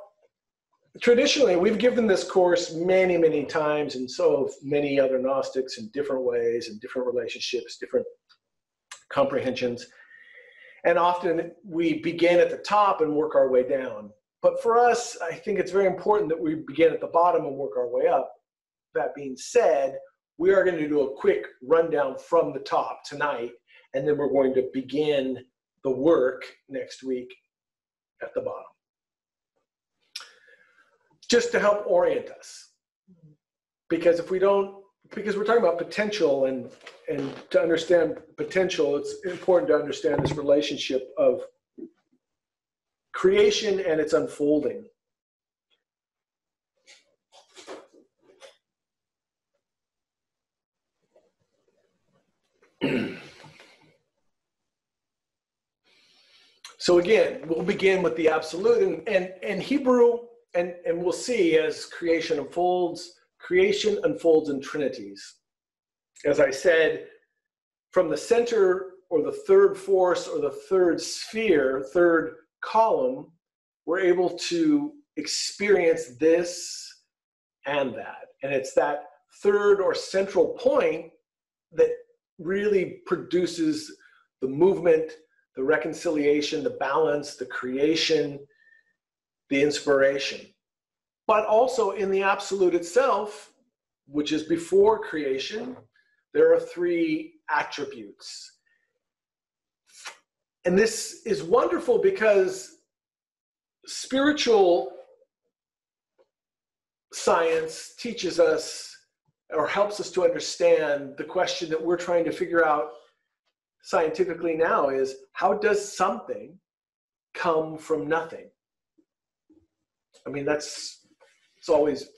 traditionally, we've given this course many, many times, and so have many other Gnostics in different ways, and different relationships, different comprehensions. And often we begin at the top and work our way down. But for us, I think it's very important that we begin at the bottom and work our way up. That being said, we are going to do a quick rundown from the top tonight, and then we're going to begin the work next week at the bottom. Just to help orient us. Because if we don't, because we're talking about potential, and to understand potential, it's important to understand this relationship of creation and its unfolding. So again, we'll begin with the absolute, and Hebrew, and we'll see as creation unfolds in trinities. As I said, from the center, or the third force, or the third sphere, third column, we're able to experience this and that. And it's that third or central point that really produces the movement, the reconciliation, the balance, the creation, the inspiration. But also in the absolute itself, which is before creation, there are three attributes. And this is wonderful because spiritual science teaches us, or helps us to understand, the question that we're trying to figure out scientifically now is, how does something come from nothing? I mean, it's always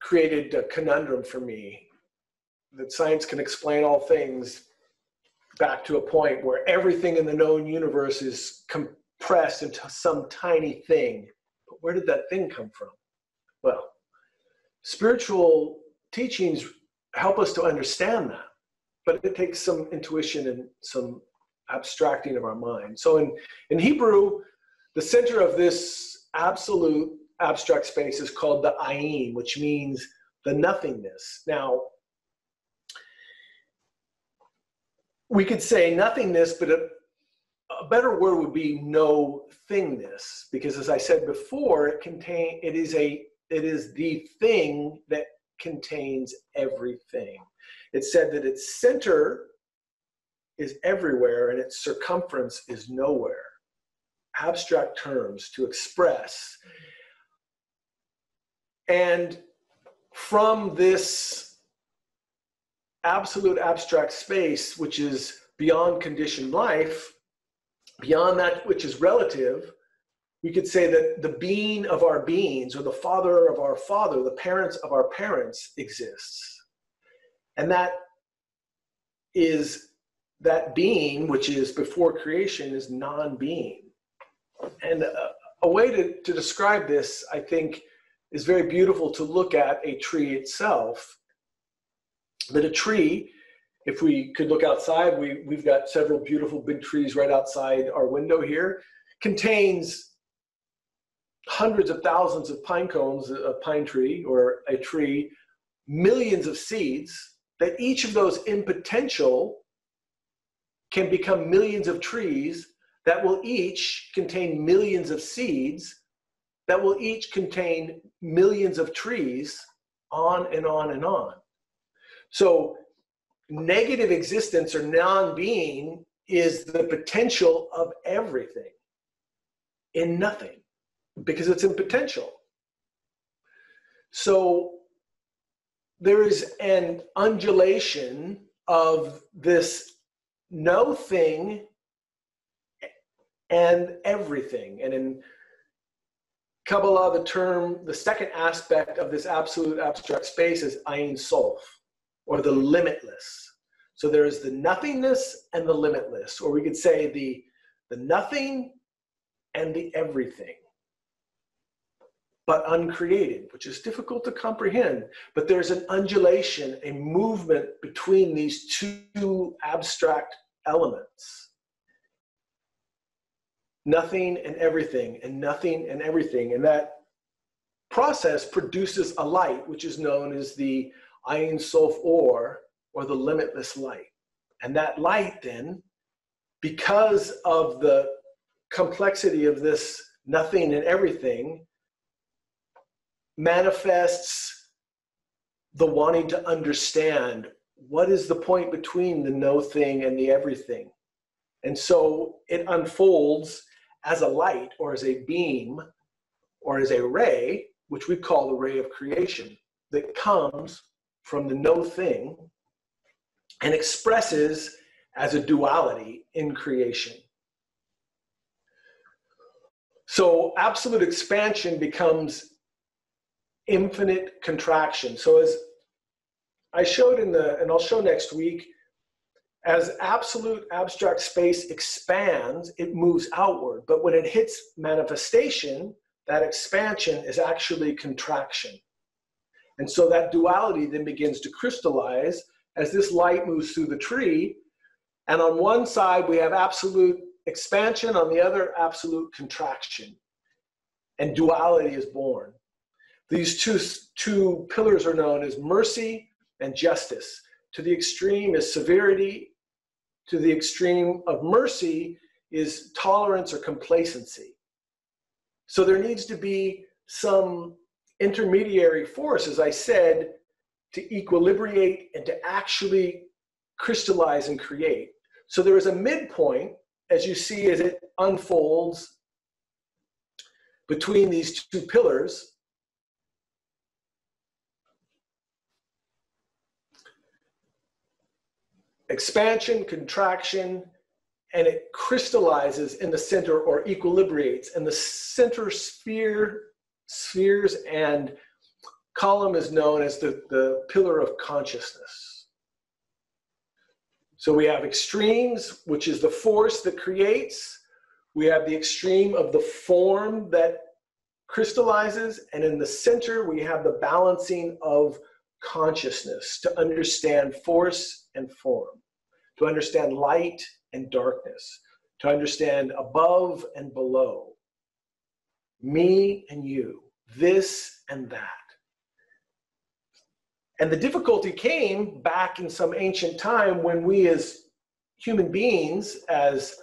created a conundrum for me, that science can explain all things back to a point where everything in the known universe is compressed into some tiny thing. But where did that thing come from? Well, spiritual teachings help us to understand that, but it takes some intuition and some abstracting of our mind. So in Hebrew, the center of this absolute abstract space is called the ayin, which means the nothingness. Now, we could say nothingness, but a better word would be no thingness, because as I said before, it is the thing that contains everything. It said that its center is everywhere and its circumference is nowhere. Abstract terms to express. And from this absolute abstract space, which is beyond conditioned life, beyond that which is relative, we could say that the being of our beings, or the father of our father, the parents of our parents, exists. And that being, which is before creation, is non-being. And a way to describe this, I think, is very beautiful to look at a tree itself. That a tree, if we could look outside, we've got several beautiful big trees right outside our window here, contains hundreds of thousands of pine cones, a pine tree or a tree, millions of seeds, that each of those in potential can become millions of trees that will each contain millions of seeds, that will each contain millions of trees, on and on and on. So negative existence, or non-being, is the potential of everything in nothing, because it's in potential. So there is an undulation of this no thing and everything. And in Kabbalah, the second aspect of this absolute abstract space is Ein Sof, or the limitless. So there is the nothingness and the limitless, or we could say the nothing and the everything, but uncreated, which is difficult to comprehend. But there's an undulation, a movement between these two abstract elements. Nothing and everything, and nothing and everything. And that process produces a light, which is known as the Ein Sof Or, or the limitless light. And that light then, because of the complexity of this nothing and everything, manifests the wanting to understand what is the point between the no thing and the everything. And so it unfolds as a light or as a beam or as a ray, which we call the ray of creation, that comes from the no thing and expresses as a duality in creation. So absolute expansion becomes infinite contraction. So as I showed and I'll show next week, as absolute abstract space expands, it moves outward. But when it hits manifestation, that expansion is actually contraction. And so that duality then begins to crystallize as this light moves through the tree. And on one side, we have absolute expansion, on the other, absolute contraction. And duality is born. These two pillars are known as mercy and justice. To the extreme is severity. To the extreme of mercy is tolerance or complacency. So there needs to be some intermediary force, as I said, to equilibrate and to actually crystallize and create. So there is a midpoint, as you see as it unfolds between these two pillars. Expansion, contraction, and it crystallizes in the center or equilibrates. And the center spheres and column is known as the pillar of consciousness. So we have extremes, which is the force that creates. We have the extreme of the form that crystallizes. And in the center, we have the balancing of consciousness to understand force and form, to understand light and darkness, to understand above and below, me and you, this and that. And the difficulty came back in some ancient time when we as human beings, as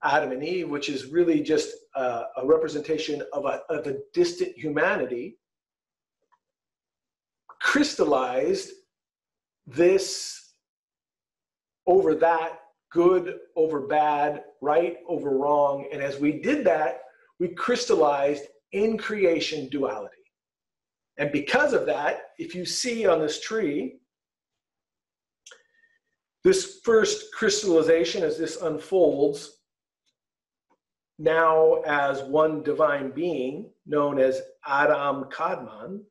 Adam and Eve, which is really just a representation of a distant humanity, crystallized this over that, good over bad, right over wrong. And as we did that, we crystallized in creation duality. And because of that, if you see on this tree, this first crystallization as this unfolds, now as one divine being known as Adam Kadmon,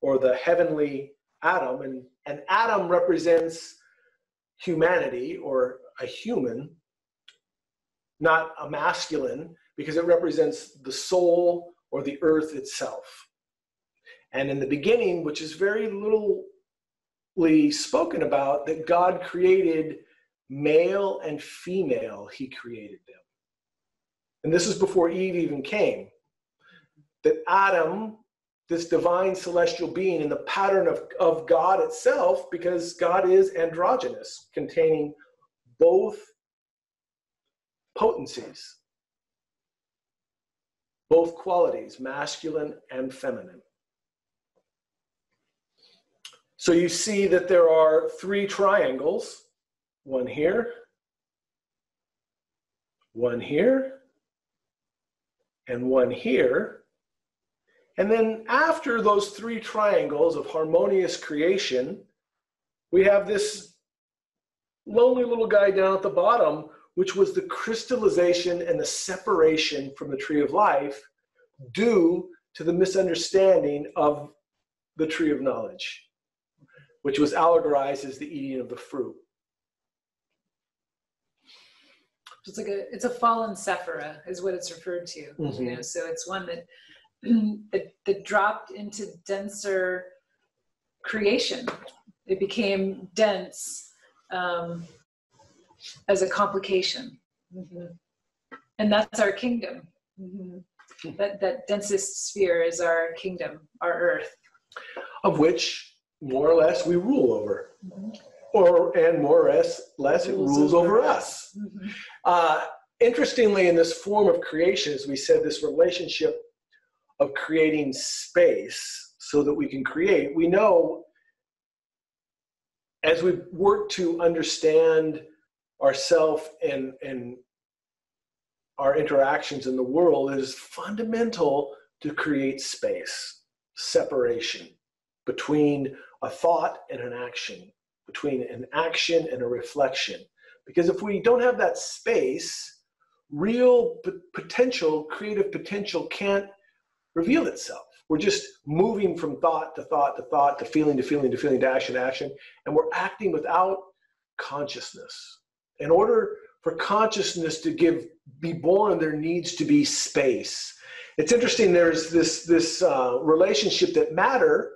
or the heavenly Adam. And Adam represents humanity, or a human, not a masculine, because it represents the soul or the earth itself. And in the beginning, which is very littly spoken about, that God created male and female, he created them. And this is before Eve even came. That Adam, this divine celestial being in the pattern of God itself, because God is androgynous, containing both potencies, both qualities, masculine and feminine. So you see that there are three triangles, one here, one here, and one here. And then after those three triangles of harmonious creation, we have this lonely little guy down at the bottom, which was the crystallization and the separation from the tree of life due to the misunderstanding of the tree of knowledge, which was allegorized as the eating of the fruit. It's a fallen sephira is what it's referred to. Mm-hmm. You know, so it's one that dropped into denser creation. It became dense as a complication. Mm-hmm. And that's our kingdom. Mm-hmm. That densest sphere is our kingdom, our earth. Of which, more or less, we rule over. Mm-hmm. and more or less it rules over us. Interestingly, in this form of creation, as we said, this relationship of creating space so that we can create, we know as we work to understand ourselves and our interactions in the world, it is fundamental to create space, separation between a thought and an action, between an action and a reflection. Because if we don't have that space, real potential, creative potential can't reveal itself. We're just moving from thought to thought to thought to feeling to feeling to feeling to action to action, and we're acting without consciousness. In order for consciousness to be born, there needs to be space. It's interesting, there's this relationship that matter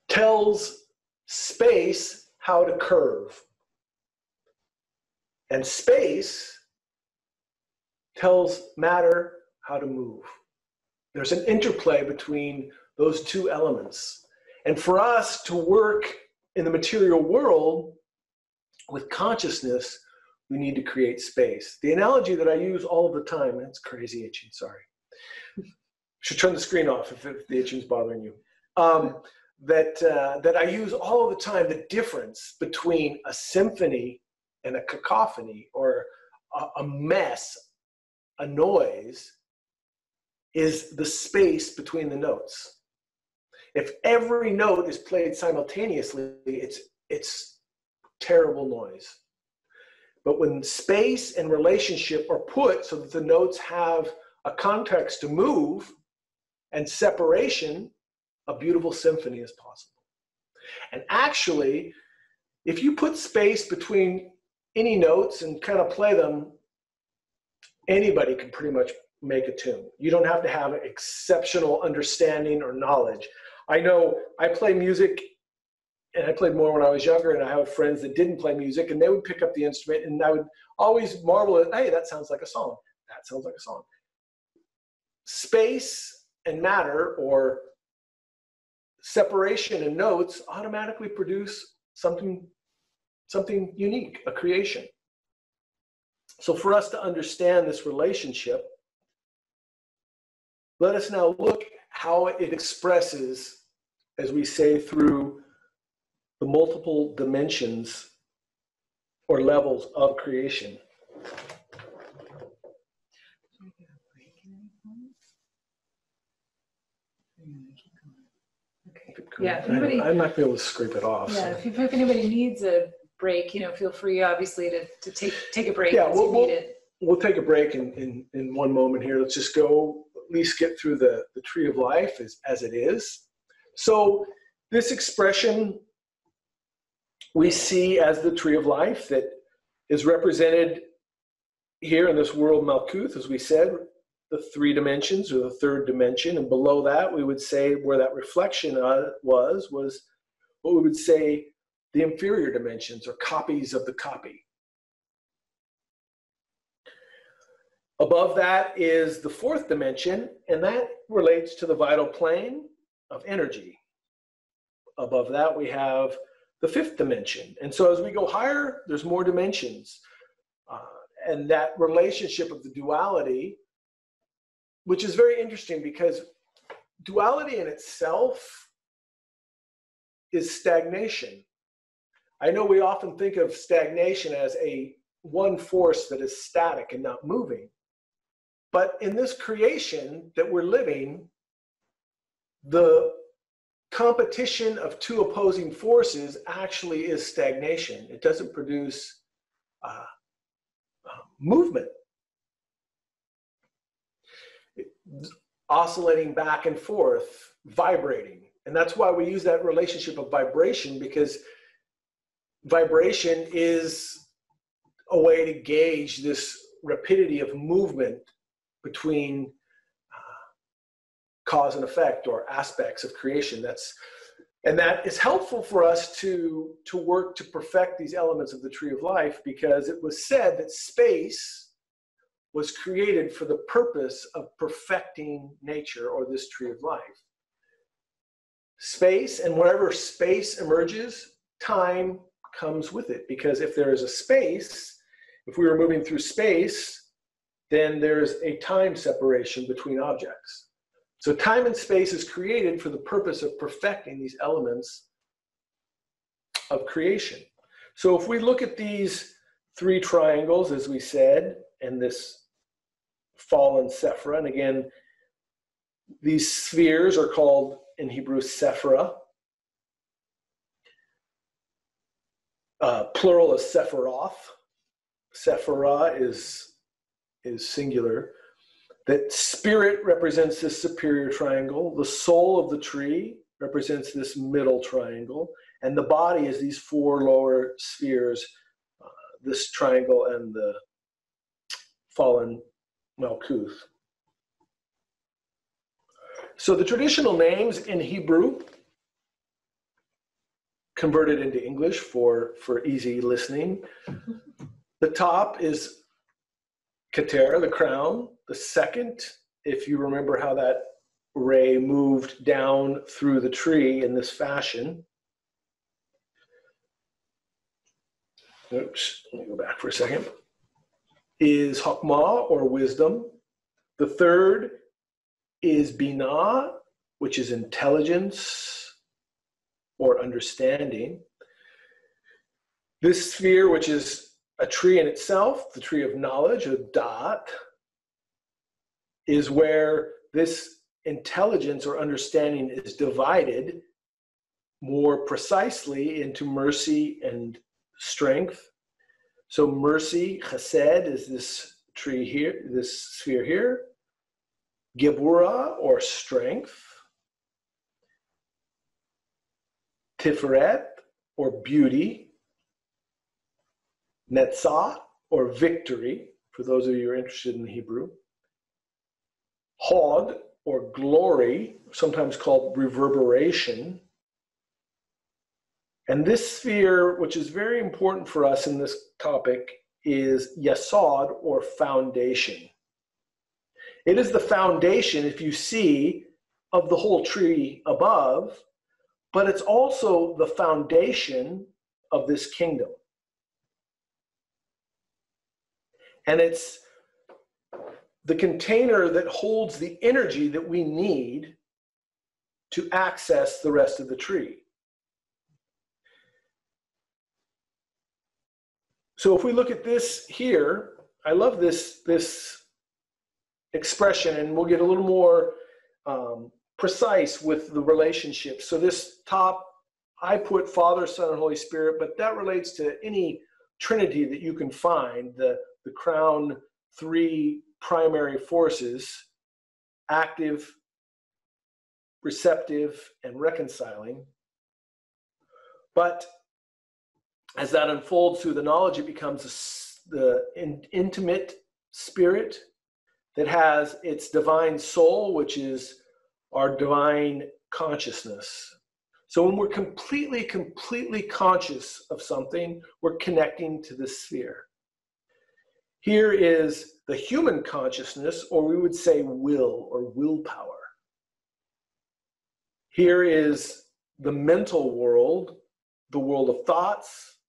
tells space how to curve. And space tells matter how to move. There's an interplay between those two elements. And for us to work in the material world with consciousness, we need to create space. The analogy that I use all the time, that's crazy itching, sorry. Should turn the screen off if the itching's bothering you. That I use all the time, the difference between a symphony and a cacophony, or a mess, a noise, is the space between the notes. If every note is played simultaneously, it's terrible noise. But when space and relationship are put so that the notes have a context to move and separation, a beautiful symphony is possible. And actually, if you put space between any notes and kind of play them, anybody can pretty much make a tune. You don't have to have exceptional understanding or knowledge. I know I play music, and I played more when I was younger, and I have friends that didn't play music, and they would pick up the instrument, and I would always marvel at, hey, that sounds like a song. That sounds like a song. Space and matter, or separation and notes, automatically produce something unique, a creation. So for us to understand this relationship, let us now look how it expresses, as we say, through the multiple dimensions or levels of creation. Yeah, if anybody, I might be able to scrape it off. Yeah, so. If anybody needs a break, feel free, obviously, to take a break. Yeah, we'll take a break in one moment here. Let's just go at least get through the tree of life as it is. So this expression we see as the tree of life that is represented here in this world Malkuth, as we said, the three dimensions, or the third dimension, and below that we would say where that reflection was what we would say the inferior dimensions, or copies of the copy. Above that is the fourth dimension, and that relates to the vital plane of energy. Above that we have the fifth dimension. And so as we go higher, there's more dimensions. And that relationship of the duality, which is very interesting, because duality in itself is stagnation. I know we often think of stagnation as one force that is static and not moving. But in this creation that we're living, the competition of two opposing forces actually is stagnation. It doesn't produce movement. Oscillating back and forth, vibrating. And that's why we use that relationship of vibration, because vibration is a way to gauge this rapidity of movement between cause and effect, or aspects of creation. And that is helpful for us to work to perfect these elements of the tree of life, because it was said that space was created for the purpose of perfecting nature, or this tree of life. Space, and wherever space emerges, time comes with it. Because if there is a space, if we were moving through space, then there's a time separation between objects. So time and space is created for the purpose of perfecting these elements of creation. So if we look at these three triangles, as we said, and this fallen Sephira, and again, these spheres are called in Hebrew Sephira. Plural is Sephiroth. Sephira is singular. That spirit represents this superior triangle. The soul of the tree represents this middle triangle. And the body is these four lower spheres, this triangle and the fallen Malkuth. So the traditional names in Hebrew, converted into English for easy listening. The top is Keter, the crown. The second, if you remember how that ray moved down through the tree in this fashion. Oops, let me go back for a second. Is Chokmah, or wisdom. The third is Binah, which is intelligence or understanding. This sphere, which is a tree in itself, the tree of knowledge, or Da'at, is where this intelligence or understanding is divided more precisely into mercy and strength. So mercy, chesed, is this tree here, this sphere here. Geburah, or strength. Tiferet, or beauty. Netzah, or victory, for those of you who are interested in Hebrew. Hod, or glory, sometimes called reverberation. And this sphere, which is very important for us in this topic, is Yesod, or foundation. It is the foundation, if you see, of the whole tree above, but it's also the foundation of this kingdom. And it's the container that holds the energy that we need to access the rest of the tree. So if we look at this here, I love this expression, and we'll get a little more precise with the relationship. So this top, I put Father, Son, and Holy Spirit, but that relates to any Trinity that you can find, the crown three primary forces, active, receptive, and reconciling. But as that unfolds through the knowledge, it becomes the intimate spirit that has its divine soul, which is our divine consciousness. So when we're completely conscious of something, we're connecting to this sphere. Here is the human consciousness, or we would say will or willpower. Here is the mental world, the world of thoughts.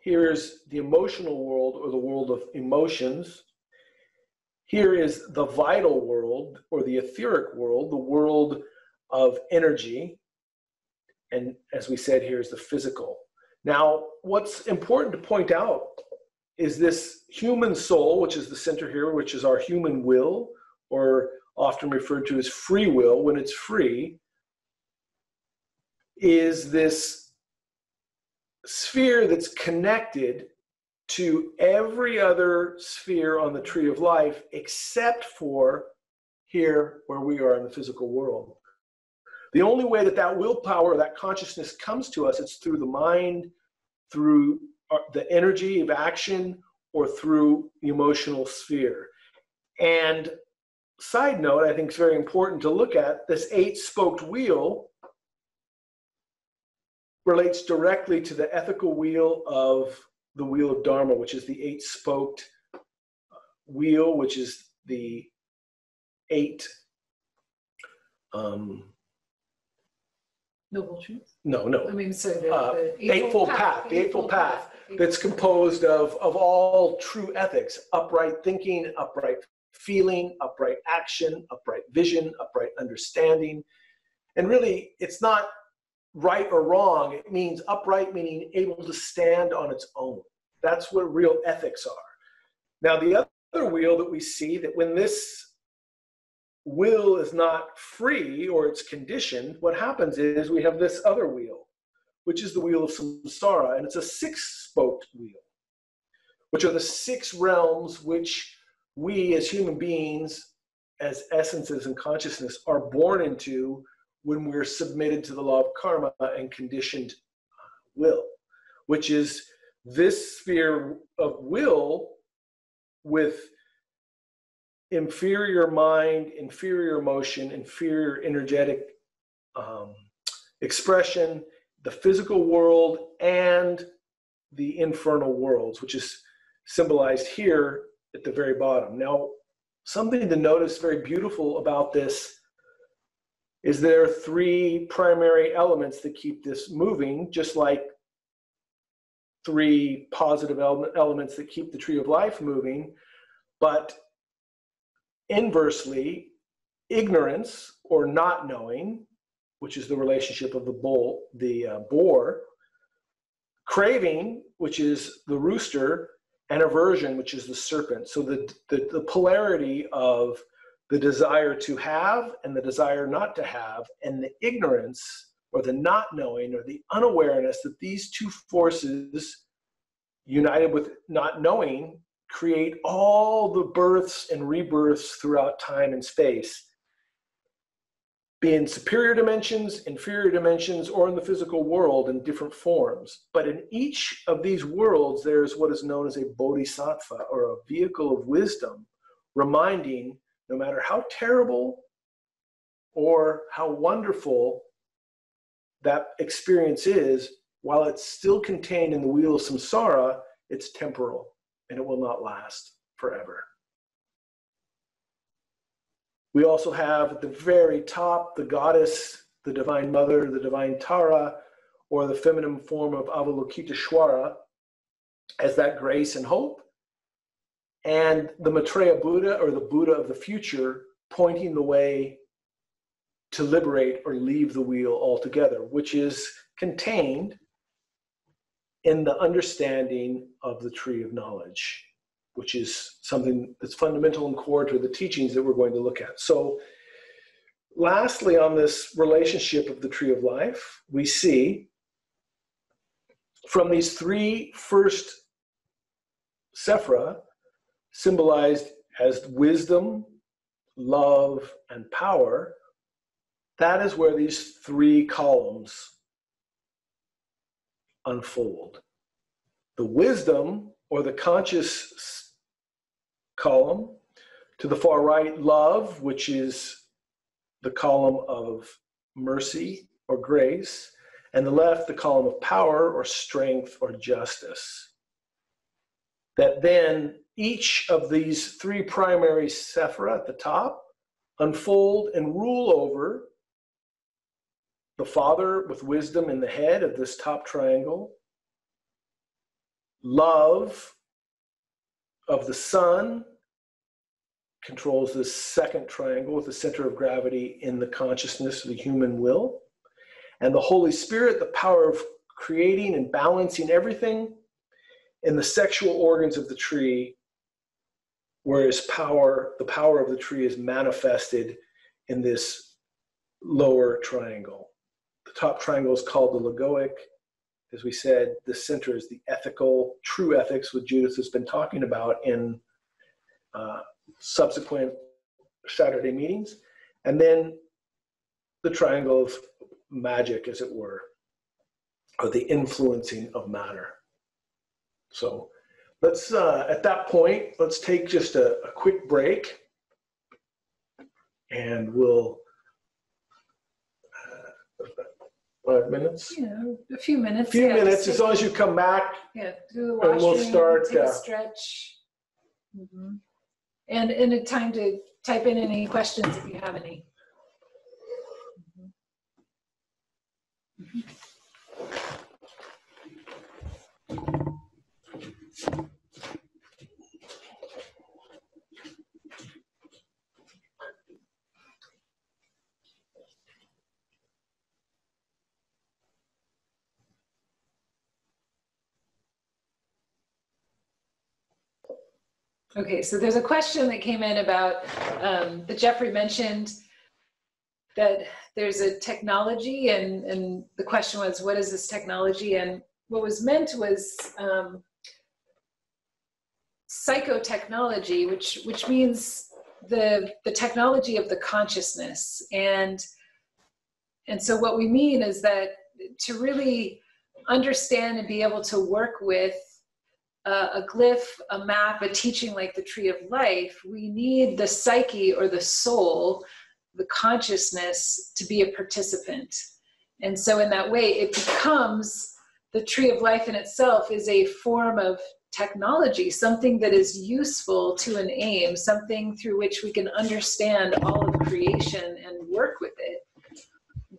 Here's the emotional world, or the world of emotions. Here is the vital world, or the etheric world, the world of energy. And as we said, here's the physical. Now, what's important to point out is this human soul, which is the center here, which is our human will, or often referred to as free will when it's free, is this sphere that's connected to every other sphere on the tree of life except for here where we are in the physical world. The only way that willpower, that consciousness comes to us, it's through the mind, through the energy of action, or through the emotional sphere. And side note, I think it's very important to look at, this 8-spoked wheel relates directly to the ethical wheel of the wheel of Dharma, which is the 8-spoked wheel, which is the 8 Noble truth. No, no. I mean, so the Eightfold Path. The Eightfold Path. That's composed of all true ethics: upright thinking, upright feeling, upright action, upright vision, upright understanding. And really, it's not right or wrong. It means upright, meaning able to stand on its own. That's what real ethics are. Now, the other wheel that we see, that when this will is not free or it's conditioned, what happens is we have this other wheel, which is the wheel of samsara, and it's a six-spoked wheel, which are the six realms which we as human beings, as essences and consciousness, are born into when we're submitted to the law of karma and conditioned will, which is this sphere of will with inferior mind, inferior emotion, inferior energetic expression, the physical world, and the infernal worlds, which is symbolized here at the very bottom. Now, something to notice very beautiful about this is there are three primary elements that keep this moving, just like three positive elements that keep the tree of life moving. But inversely, ignorance or not knowing, which is the relationship of the boar, craving, which is the rooster, and aversion, which is the serpent. So the polarity of the desire to have and the desire not to have, and the ignorance or the not knowing or the unawareness that these two forces united with not knowing create all the births and rebirths throughout time and space, be in superior dimensions, inferior dimensions, or in the physical world in different forms. But in each of these worlds, there's what is known as a bodhisattva, or a vehicle of wisdom, reminding no matter how terrible or how wonderful that experience is, while it's still contained in the wheel of samsara, it's temporal and it will not last forever. We also have at the very top the goddess, the divine mother, the divine Tara, or the feminine form of Avalokiteshvara, as that grace and hope, and the Maitreya Buddha, or the Buddha of the future, pointing the way to liberate or leave the wheel altogether, which is contained in the understanding of the tree of knowledge, which is something that's fundamental and core to the teachings that we're going to look at. So lastly, on this relationship of the tree of life, we see from these three first sephira, symbolized as wisdom, love, and power, that is where these three columns unfold. The wisdom, or the conscious column, to the far right, love, which is the column of mercy or grace, and the left, the column of power or strength or justice. That then each of these three primary sephira at the top unfold and rule over the Father with wisdom in the head of this top triangle, love of the Son controls this second triangle with the center of gravity in the consciousness of the human will, and the Holy Spirit, the power of creating and balancing everything, in the sexual organs of the tree, whereas the power of the tree is manifested in this lower triangle. The top triangle is called the logoic. As we said, the center is the ethical, true ethics, which Judith has been talking about in subsequent Saturday meetings. And then the triangle of magic, as it were, or the influencing of matter. So let's, at that point, let's take just a quick break, and we'll 5 minutes? Yeah, a few minutes. A few minutes, as long as you come back. Yeah, do the washroom, and we'll start, take a stretch. Mm-hmm. And a time to type in any questions if you have any. Okay, so there's a question that came in about that Jeffrey mentioned that there's a technology, and the question was, what is this technology? And what was meant was psychotechnology, which means the technology of the consciousness. And so what we mean is that to really understand and be able to work with a glyph, a map, a teaching like the Tree of Life, we need the psyche or the soul, the consciousness, to be a participant. And so in that way, it becomes, the Tree of Life in itself is a form of technology, something that is useful to an aim, something through which we can understand all of creation and work with it.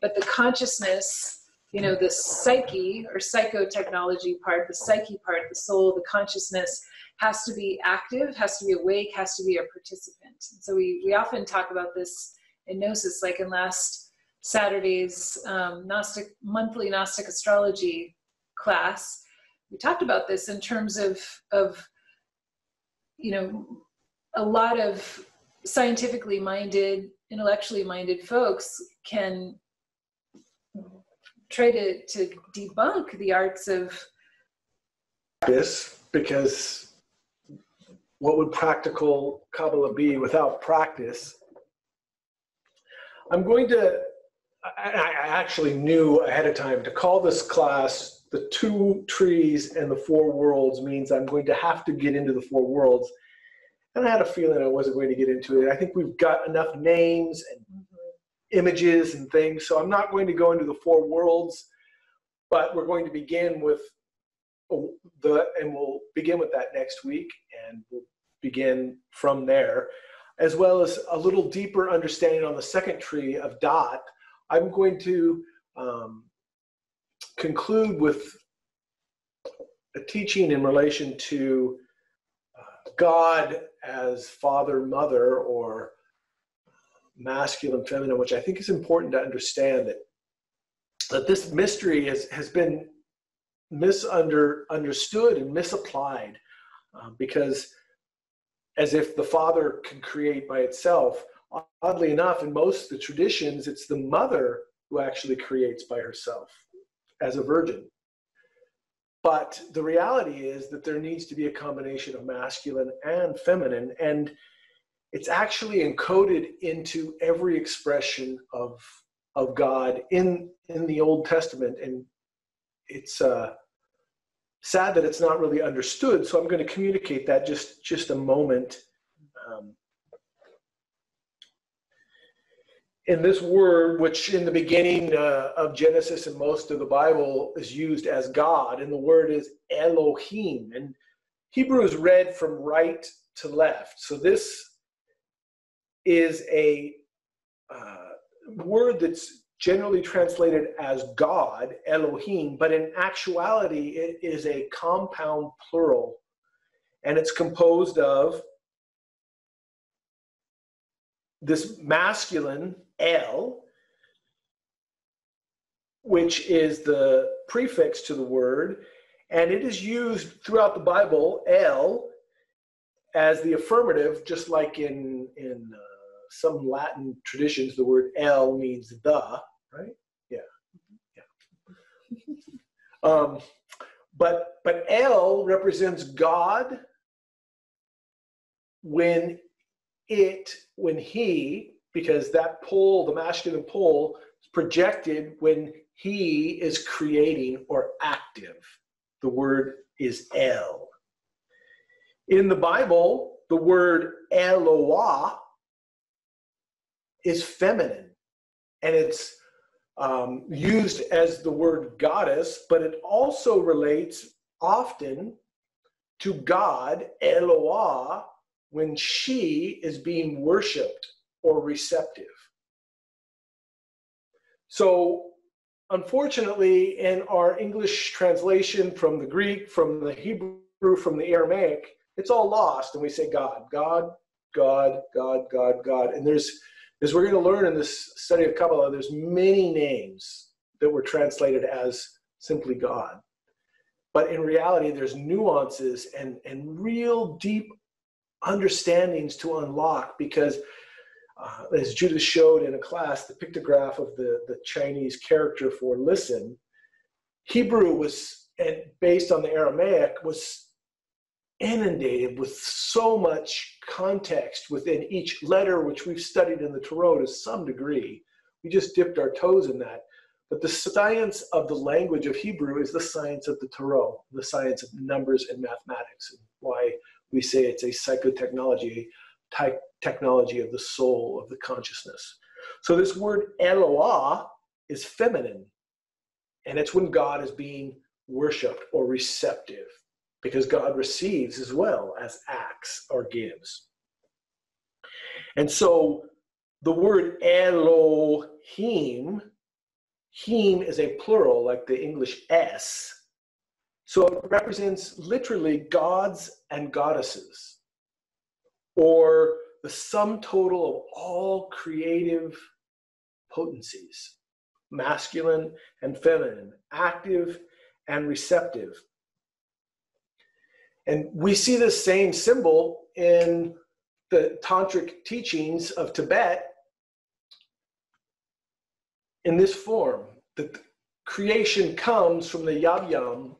But the consciousness, the psyche or psychotechnology part, the psyche part, the soul, the consciousness has to be active, has to be awake, has to be a participant. So we often talk about this in Gnosis, like in last Saturday's monthly Gnostic astrology class. We talked about this in terms of a lot of scientifically minded, intellectually minded folks can try to debunk the arts of this, because what would practical Kabbalah be without practice? I actually knew ahead of time to call this class the 2 trees and the 4 worlds means I'm going to have to get into the 4 worlds. And I had a feeling I wasn't going to get into it. I think we've got enough names and images and things, so I'm not going to go into the 4 worlds, but we're going to begin with and we'll begin with that next week, and we'll begin from there, as well as a little deeper understanding on the second tree of Dot. I'm going to conclude with a teaching in relation to God as father, mother, or masculine, feminine, which I think is important to understand, that this mystery has been misunderstood and misapplied, because as if the father can create by itself. Oddly enough, in most of the traditions, it's the mother who actually creates by herself as a virgin. But the reality is that there needs to be a combination of masculine and feminine, and it's actually encoded into every expression of God in the Old Testament, and it's sad that it's not really understood. So I'm going to communicate that just a moment. In this word, which in the beginning of Genesis and most of the Bible is used as God, and the word is Elohim, and Hebrew is read from right to left. So this is a word that's generally translated as God, Elohim, but in actuality it is a compound plural, and it's composed of this masculine El, which is the prefix to the word, and it is used throughout the Bible, El, as the affirmative, just like in some Latin traditions, the word El means the, right? Yeah. But El represents God when he, because that pole, the masculine pole, is projected when he is creating or active. The word is El. In the Bible, the word Eloah is feminine, and it's used as the word goddess, but it also relates often to God, Eloah, when she is being worshipped or receptive. So unfortunately, in our English translation from the Greek, from the Hebrew, from the Aramaic, it's all lost, and we say God, God, God, God, God, God. And there's, as we're going to learn in this study of Kabbalah, there's many names that were translated as simply God. But in reality, there's nuances and real deep understandings to unlock, because as Judith showed in a class, the pictograph of the Chinese character for listen, Hebrew was, and based on the Aramaic, was inundated with so much context within each letter, which we've studied in the Tarot to some degree. We just dipped our toes in that. But the science of the language of Hebrew is the science of the Tarot, the science of numbers and mathematics, and why we say it's a psychotechnology, technology of the soul, of the consciousness. So this word Eloah is feminine, and it's when God is being worshipped or receptive, because God receives as well as acts or gives. And so the word Elohim, him is a plural like the English S, so it represents literally gods and goddesses, or the sum total of all creative potencies, masculine and feminine, active and receptive. And we see the same symbol in the tantric teachings of Tibet in this form, that creation comes from the Yab-Yum,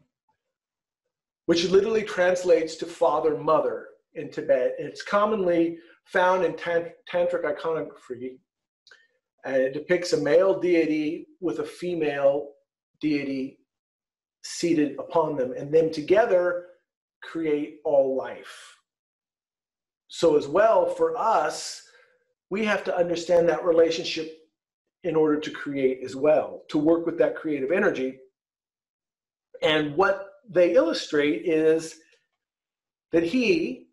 which literally translates to father, mother in Tibet. And it's commonly found in tantric iconography, and it depicts a male deity with a female deity seated upon them, and them together create all life. So as well, for us, we have to understand that relationship in order to create as well, to work with that creative energy. And what they illustrate is that he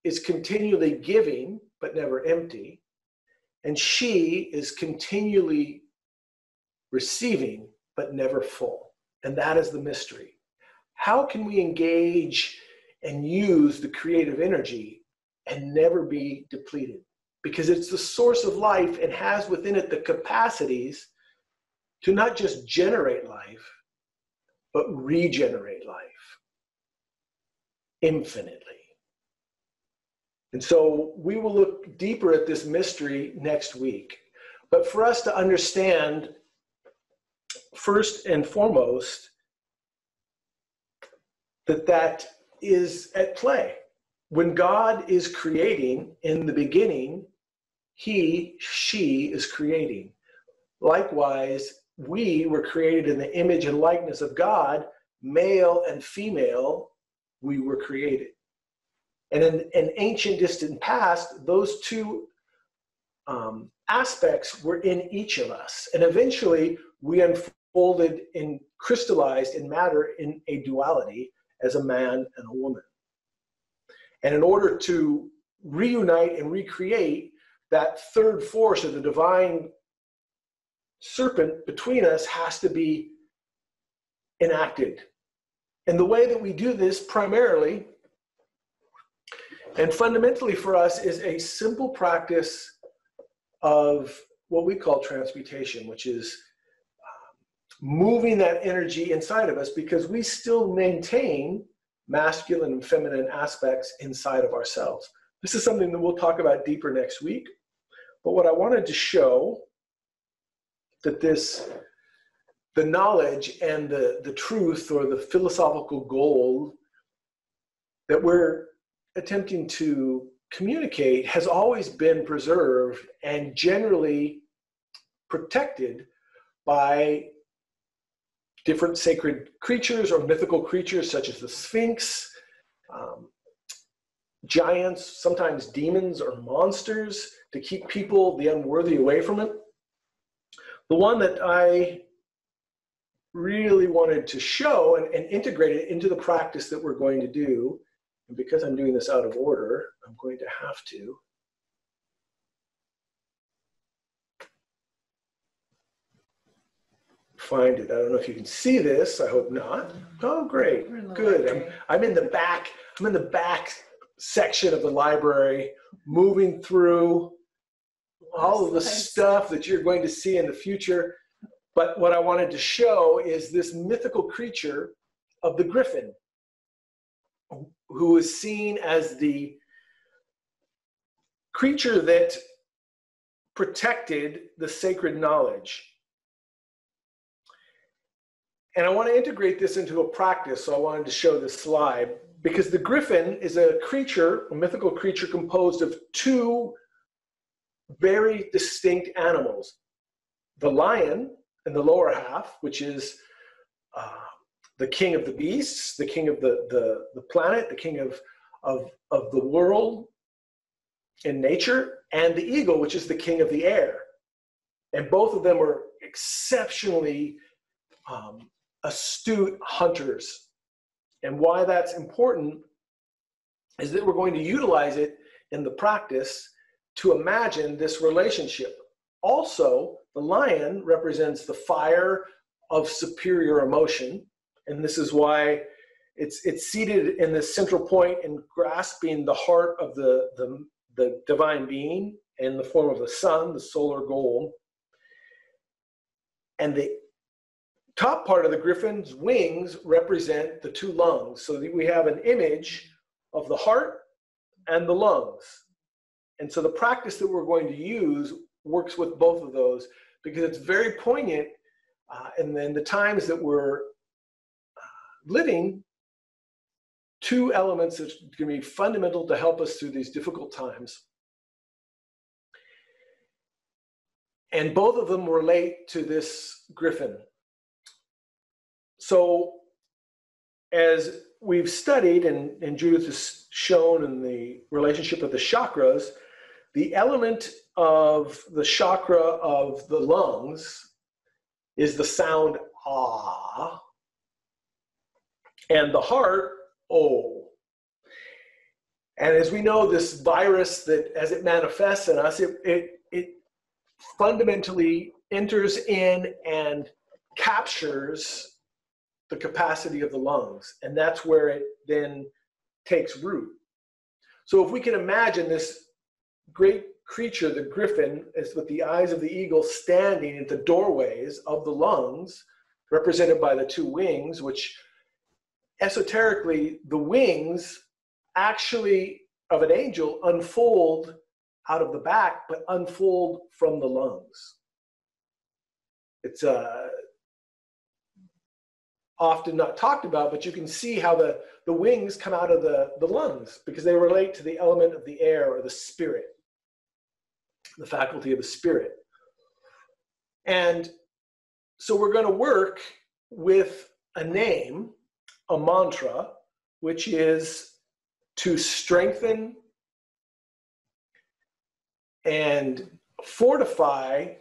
is continually giving, but never empty, and she is continually receiving, but never full. And that is the mystery. How can we engage and use the creative energy and never be depleted? Because it's the source of life and has within it the capacities to not just generate life, but regenerate life infinitely. And so we will look deeper at this mystery next week. But for us to understand, first and foremost, that is at play. When God is creating in the beginning, he, she is creating. Likewise, we were created in the image and likeness of God, male and female, we were created. And in an ancient distant past, those two aspects were in each of us. And eventually we unfolded and crystallized in matter in a duality as a man and a woman. And in order to reunite and recreate, that third force of the divine serpent between us has to be enacted. And the way that we do this primarily and fundamentally for us is a simple practice of what we call transmutation, which is moving that energy inside of us, because we still maintain masculine and feminine aspects inside of ourselves. This is something that we'll talk about deeper next week. But what I wanted to show, that the knowledge and the truth, or the philosophical goal that we're attempting to communicate, has always been preserved and generally protected by different sacred creatures or mythical creatures such as the Sphinx, giants, sometimes demons or monsters, to keep people, the unworthy, away from it. The one that I really wanted to show and integrate it into the practice that we're going to do, and because I'm doing this out of order, I'm going to have to find it. I don't know if you can see this. I hope not. Oh, great. Good. I'm in the back. I'm in the back section of the library, moving through all of the stuff that you're going to see in the future. But what I wanted to show is this mythical creature of the griffin, who is seen as the creature that protected the sacred knowledge. And I want to integrate this into a practice, so I wanted to show this slide, because the griffin is a creature, a mythical creature composed of two very distinct animals. The lion in the lower half, which is the king of the beasts, the king of the planet, the king of the world in nature, and the eagle, which is the king of the air. And both of them are exceptionally astute hunters. And why that's important is that we're going to utilize it in the practice to imagine this relationship. Also, the lion represents the fire of superior emotion, and this is why it's seated in the central point and grasping the heart of the divine being in the form of the sun, the solar goal. And the top part of the griffin's wings represent the two lungs, so that we have an image of the heart and the lungs. And so the practice that we're going to use works with both of those, because it's very poignant and then the times that we're living, two elements that are going to be fundamental to help us through these difficult times. And both of them relate to this griffin. So as we've studied, and Judith has shown in the relationship of the chakras, the element of the chakra of the lungs is the sound ah, and the heart oh. And as we know, this virus, that as it manifests in us, it fundamentally enters in and captures the capacity of the lungs, and that's where it then takes root. So if we can imagine this great creature, the griffin, is with the eyes of the eagle standing at the doorways of the lungs, represented by the two wings, which esoterically, the wings actually of an angel unfold out of the back, but unfold from the lungs. It's often not talked about, but you can see how the wings come out of the lungs, because they relate to the element of the air, or the spirit, the faculty of the spirit. And so we're going to work with a name, a mantra, which is to strengthen and fortify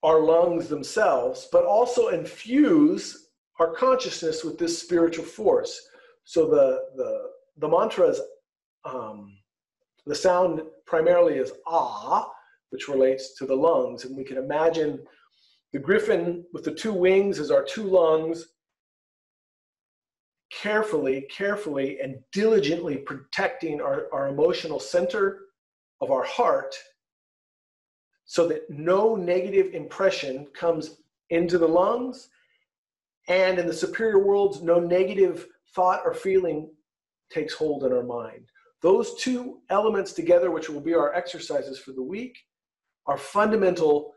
our lungs themselves, but also infuse our consciousness with this spiritual force. So the mantra is, the sound primarily is ah, which relates to the lungs. And we can imagine the griffin with the two wings as our two lungs, carefully and diligently protecting our emotional center of our heart, so that no negative impression comes into the lungs, and in the superior worlds, no negative thought or feeling takes hold in our mind. Those two elements together, which will be our exercises for the week, are fundamental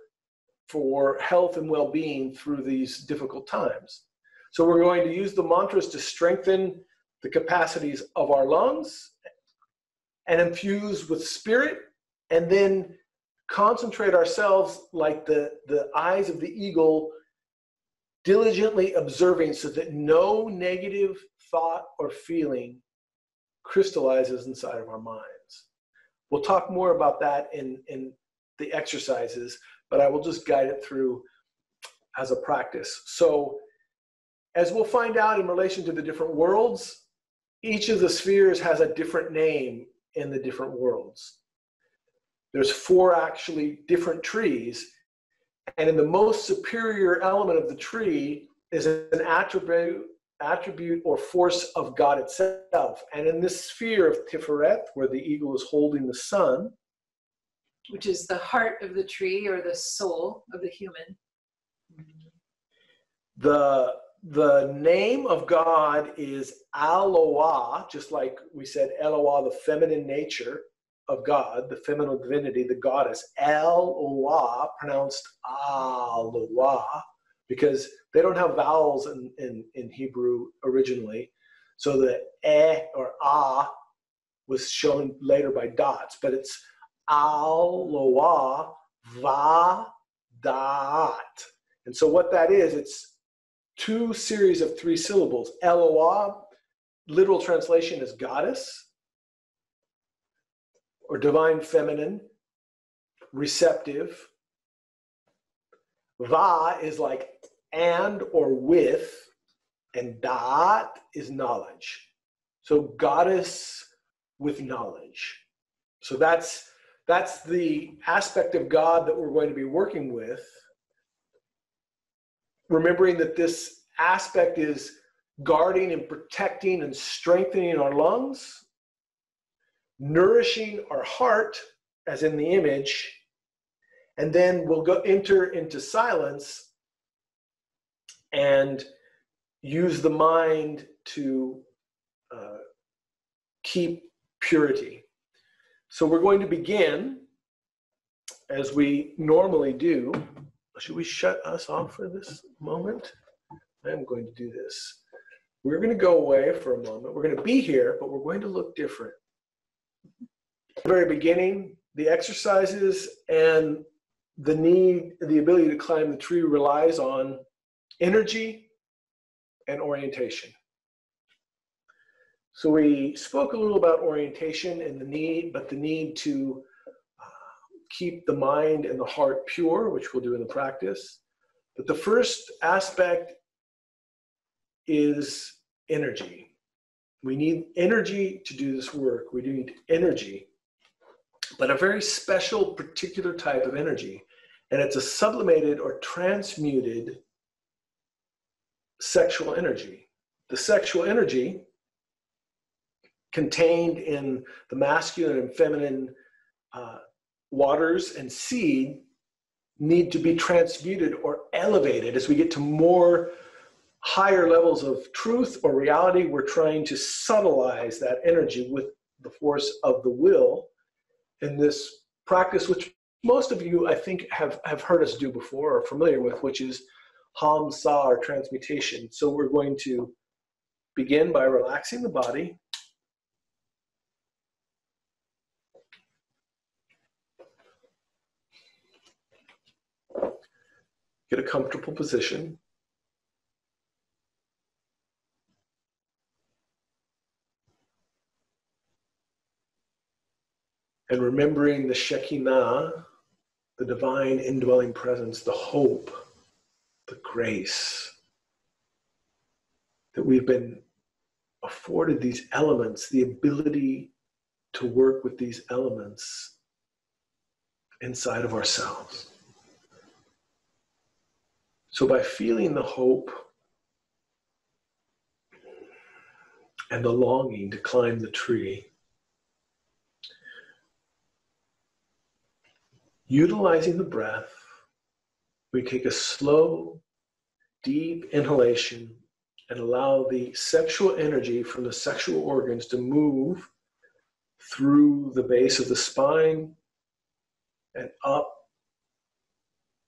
for health and well-being through these difficult times. So we're going to use the mantras to strengthen the capacities of our lungs and infuse with spirit, and then concentrate ourselves like the eyes of the eagle, diligently observing so that no negative thought or feeling crystallizes inside of our minds. We'll talk more about that in the exercises, but I will just guide it through as a practice. So as we'll find out in relation to the different worlds, each of the spheres has a different name in the different worlds. There's 4 actually different trees, And in the most superior element of the tree is an attribute or force of God itself. And in this sphere of Tiferet, where the eagle is holding the sun, which is the heart of the tree or the soul of the human. The name of God is Eloah, just like we said Eloah, the feminine nature of God, the feminine divinity, the goddess. Eloah, pronounced Aloah, because they don't have vowels in Hebrew originally. So the or was shown later by dots, but it's Aloah va da'at. And so what that is, it's two series of three syllables. Eloah, literal translation is goddess or divine feminine, receptive. Va is like and or with, and da'at is knowledge. So goddess with knowledge. So that's the aspect of God that we're going to be working with. Remembering that this aspect is guarding and protecting and strengthening our lungs, nourishing our heart, as in the image, and then we'll enter into silence and use the mind to keep purity. So we're going to begin, as we normally do. Should we shut us off for this moment? I'm going to do this. We're going to go away for a moment. We're going to be here, but we're going to look different. At the very beginning, the exercises and the ability to climb the tree relies on energy and orientation. So we spoke a little about orientation and the need to keep the mind and the heart pure, which we'll do in the practice. But the first aspect is energy. We need energy to do this work. We do need energy, but a very special, particular type of energy. And it's a sublimated or transmuted sexual energy. The sexual energy contained in the masculine and feminine waters and seed need to be transmuted or elevated as we get to more higher levels of truth or reality. We're trying to subtleize that energy with the force of the will in this practice, which most of you, I think, have heard us do before or are familiar with, which is Hamsa, or transmutation. So we're going to begin by relaxing the body. Get a comfortable position. And remembering the Shekinah, the divine indwelling presence, the hope, the grace, that we've been afforded these elements, the ability to work with these elements inside of ourselves. So by feeling the hope and the longing to climb the tree, utilizing the breath, we take a slow, deep inhalation and allow the sexual energy from the sexual organs to move through the base of the spine and up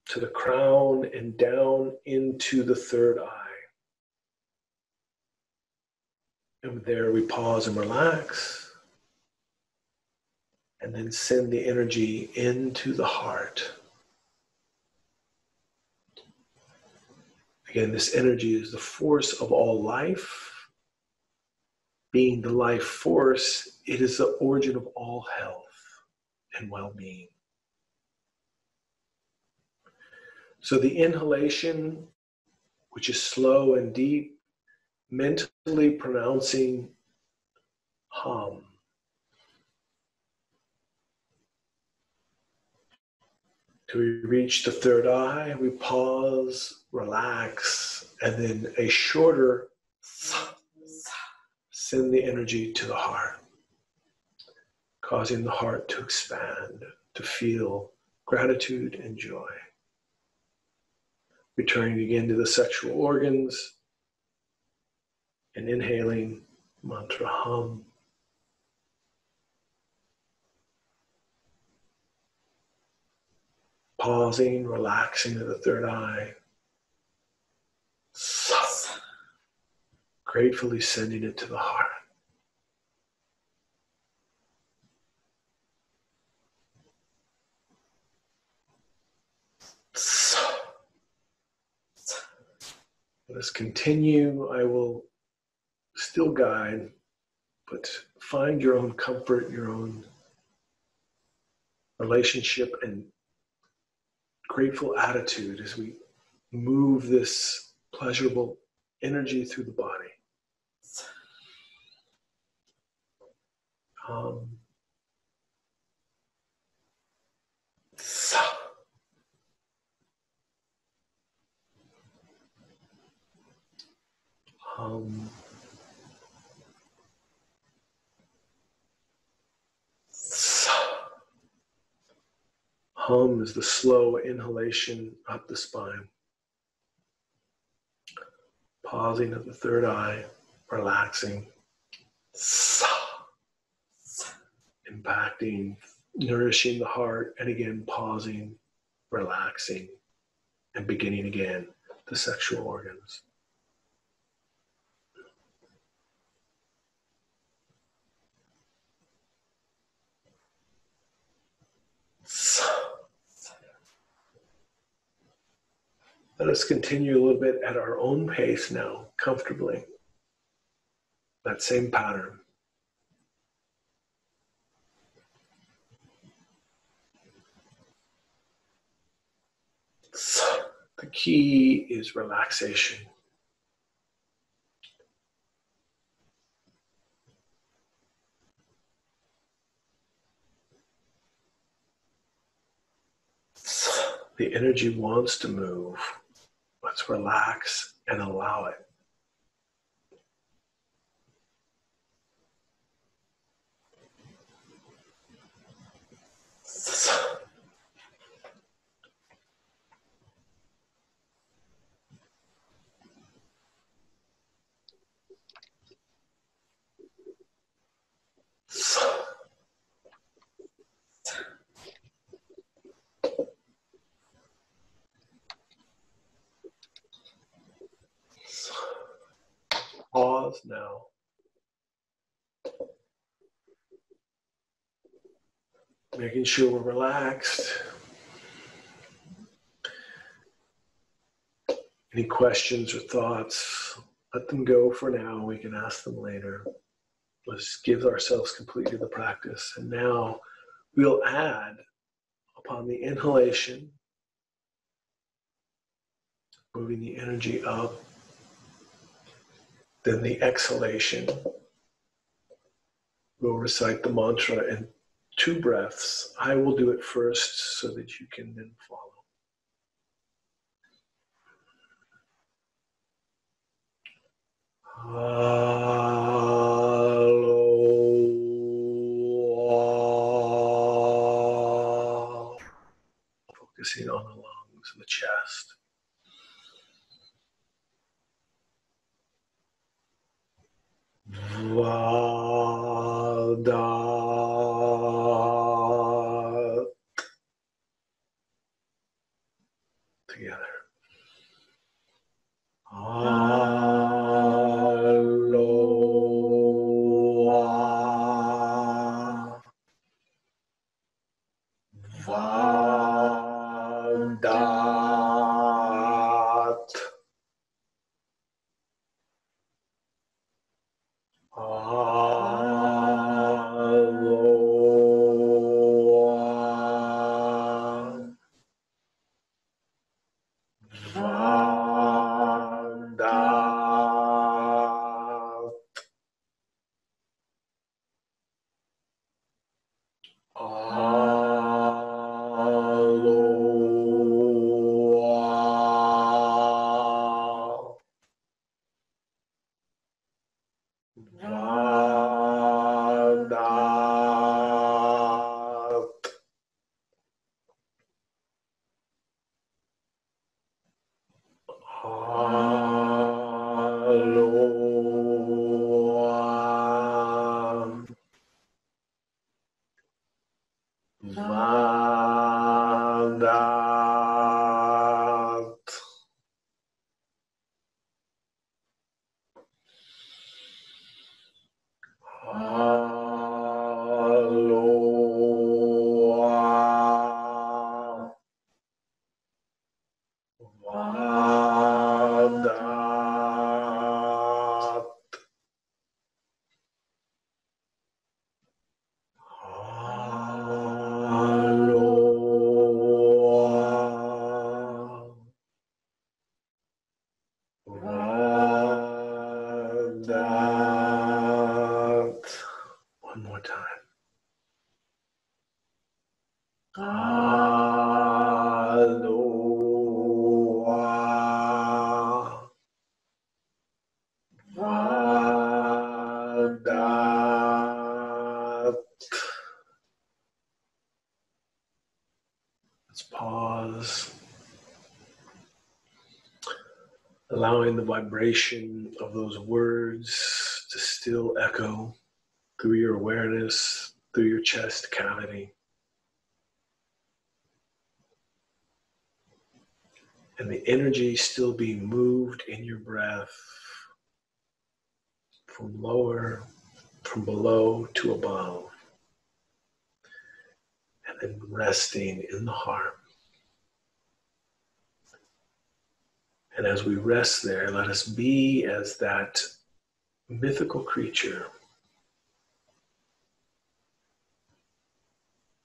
to the crown and down into the third eye. And there we pause and relax, and then send the energy into the heart. Again, this energy is the force of all life. Being the life force, it is the origin of all health and well-being. So the inhalation, which is slow and deep, mentally pronouncing Ham. Till we reach the third eye, we pause, relax, and then a shorter send the energy to the heart, causing the heart to expand, to feel gratitude and joy. Returning again to the sexual organs and inhaling mantra hum. Pausing, relaxing at the third eye. Gratefully sending it to the heart. Let us continue. I will still guide, but find your own comfort, your own relationship and grateful attitude as we move this pleasurable energy through the body. Hum. Hum. Hum is the slow inhalation up the spine. Pausing at the third eye, relaxing. Impacting, nourishing the heart, and again pausing, relaxing, and beginning again the sexual organs. Let us continue a little bit at our own pace now, comfortably. That same pattern. The key is relaxation. The energy wants to move. Let's relax and allow it. Pause now. Making sure we're relaxed. Any questions or thoughts, let them go for now. We can ask them later. Let's give ourselves completely to the practice. And now we'll add, upon the inhalation, moving the energy up, then the exhalation. We'll recite the mantra in 2 breaths. I will do it first so that you can then follow. Focusing on the lungs and the chest. Vada. Together. Aloha. Vandat. Aloha. Vandat. Aloha. One more time. Aloha. Vadat. Let's pause. Allowing the vibration of those words to still echo through your awareness, through your chest cavity. And the energy still being moved in your breath from below to above. And then resting in the heart. And as we rest there, let us be as that mythical creature,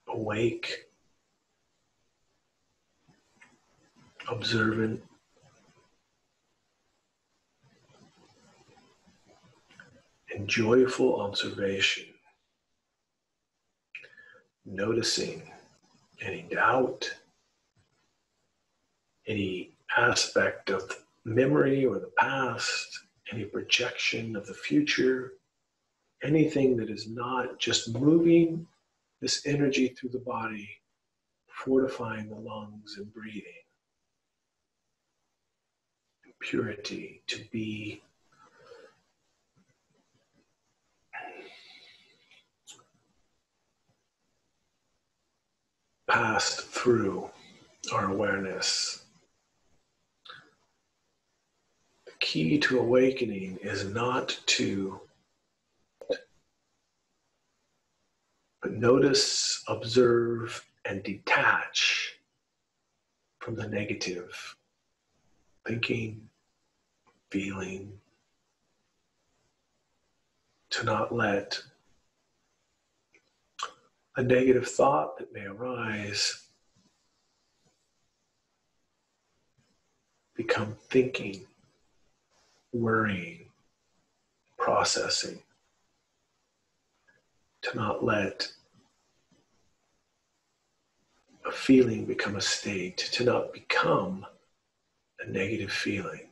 awake, observant, and joyful observation, noticing any doubt, any aspect of memory or the past, any projection of the future, anything that is not just moving this energy through the body, fortifying the lungs and breathing. Purity, to be passed through our awareness. The key to awakening is not to but notice, observe, and detach from the negative thinking, feeling, to not let a negative thought that may arise become thinking, worrying, processing. To not let a feeling become a state, to not become a negative feeling.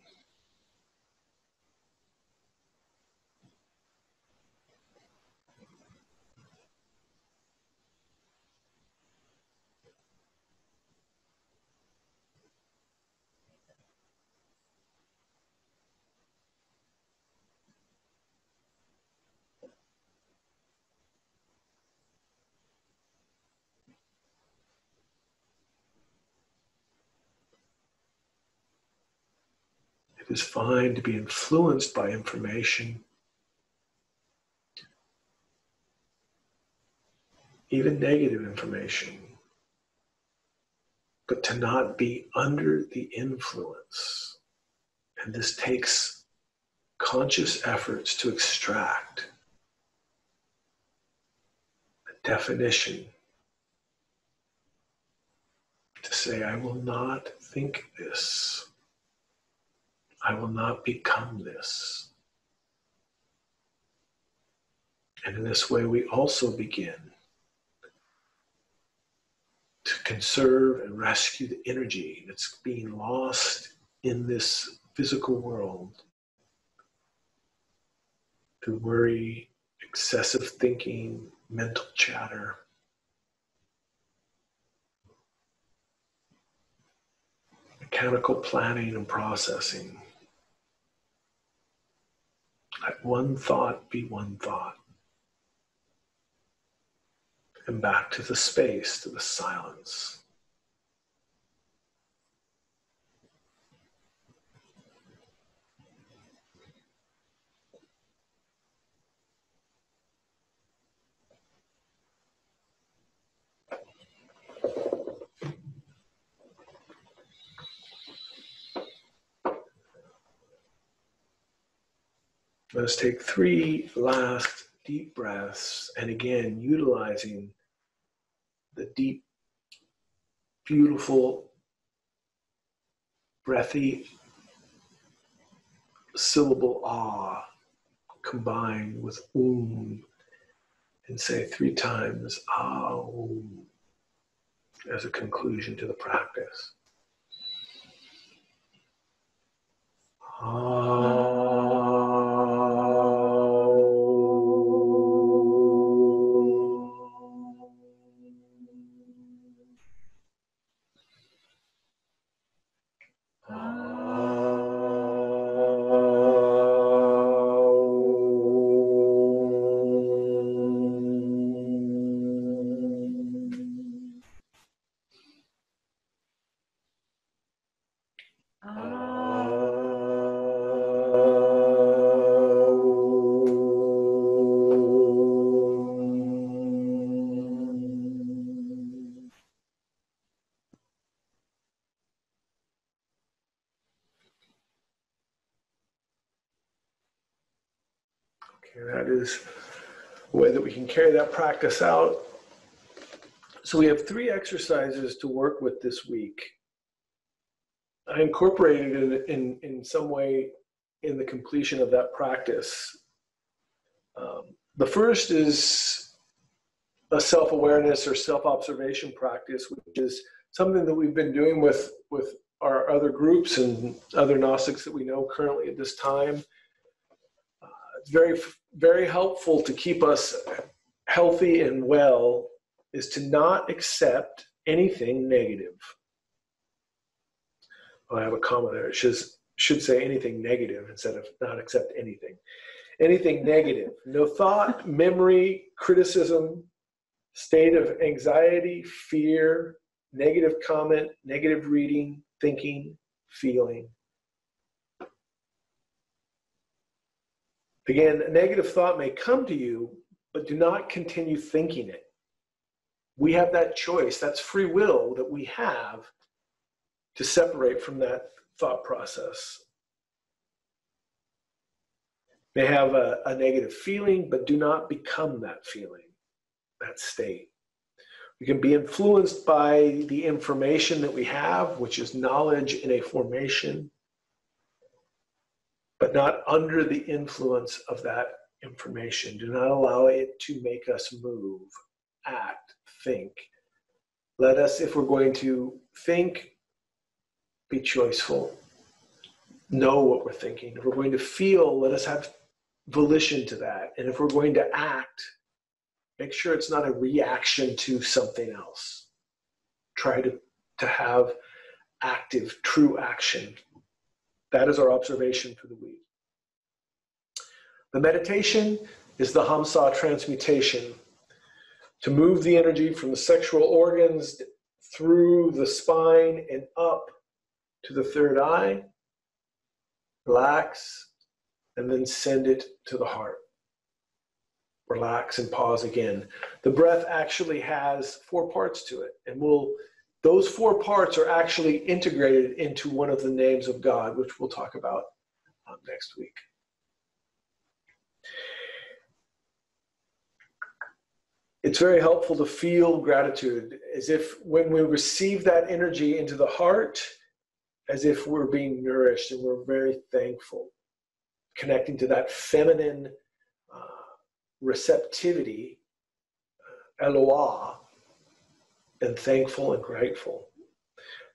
It is fine to be influenced by information, even negative information, but to not be under the influence. And this takes conscious efforts to extract a definition, to say, I will not think this. I will not become this. And in this way, we also begin to conserve and rescue the energy that's being lost in this physical world through worry, excessive thinking, mental chatter. mechanical planning and processing. Let one thought be one thought. And back to the space, to the silence. Let us take 3 last deep breaths, and again, utilizing the deep, beautiful, breathy syllable ah combined with and say 3 times ah as a conclusion to the practice. Okay, that is a way that we can carry that practice out. So we have 3 exercises to work with this week. I incorporated it in some way in the completion of that practice. The first is a self-awareness or self-observation practice, which is something that we've been doing with our other groups and other Gnostics that we know currently at this time. It's very, very helpful to keep us healthy and well, is to not accept anything negative. Oh, I have a comma there. It should say anything negative instead of not accept anything. Anything negative. No thought, memory, criticism, state of anxiety, fear, negative comment, negative reading, thinking, feeling. Again, a negative thought may come to you, but do not continue thinking it. We have that choice. That's free will that we have to separate from that thought process. They have a negative feeling, but do not become that feeling, that state. We can be influenced by the information that we have, which is knowledge in a formation, but not under the influence of that information. Do not allow it to make us move, act, think. Let us, if we're going to think, be choiceful, know what we're thinking. If we're going to feel, let us have volition to that. And if we're going to act, make sure it's not a reaction to something else. Try to have active, true action. That is our observation for the week. The meditation is the Hamsa transmutation, to move the energy from the sexual organs through the spine and up to the third eye, relax, and then send it to the heart. Relax and pause again. The breath actually has 4 parts to it, and those 4 parts are actually integrated into one of the names of God, which we'll talk about next week. It's very helpful to feel gratitude, as if when we receive that energy into the heart, as if we're being nourished and we're very thankful, connecting to that feminine receptivity, Eloah, and thankful and grateful.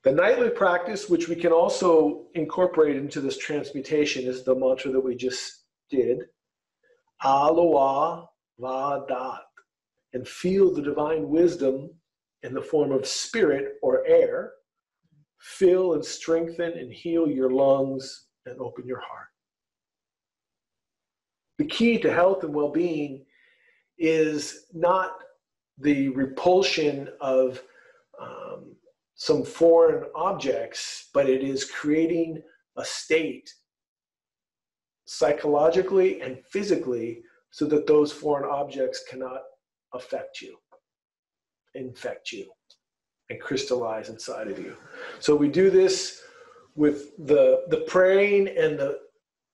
The nightly practice, which we can also incorporate into this transmutation, is the mantra that we just did, Aloha Vadat, and feel the divine wisdom in the form of spirit or air fill and strengthen and heal your lungs and open your heart. The key to health and well-being is not the repulsion of some foreign objects, but it is creating a state psychologically and physically so that those foreign objects cannot affect you, infect you, and crystallize inside of you. So we do this with the praying and the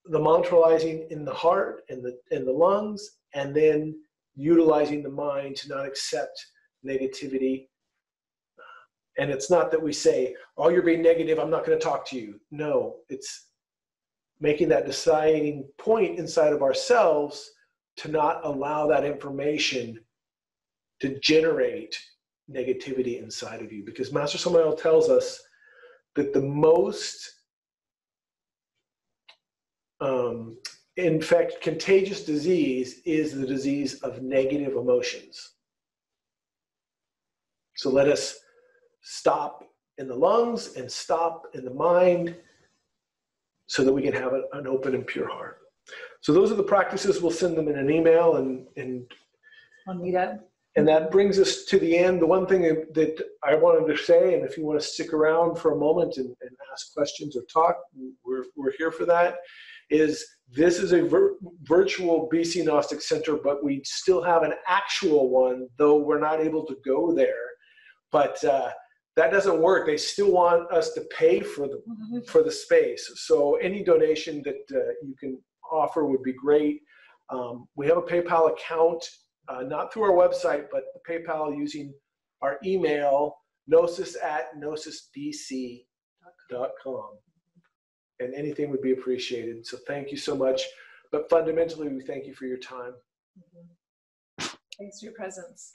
mantralizing in the heart and the lungs, and then utilizing the mind to not accept negativity. And it's not that we say, oh, you're being negative, I'm not going to talk to you. No, it's making that deciding point inside of ourselves to not allow that information to generate negativity inside of you. Because Master Samael tells us that the most, in fact, contagious disease is the disease of negative emotions. So let us stop in the lungs and stop in the mind so that we can have an open and pure heart. So those are the practices. We'll send them in an email and On Meetup. And that brings us to the end. The one thing that I wanted to say, and if you want to stick around for a moment and ask questions or talk, we're here for that, is this is a virtual BC Gnostic Center, but we still have an actual one, though we're not able to go there. But that doesn't work. They still want us to pay for the space. So any donation that you can offer would be great. We have a PayPal account. Not through our website, but the PayPal using our email, gnosis@gnosisbc.com. And anything would be appreciated. So thank you so much. But fundamentally, we thank you for your time. Thanks for your presence.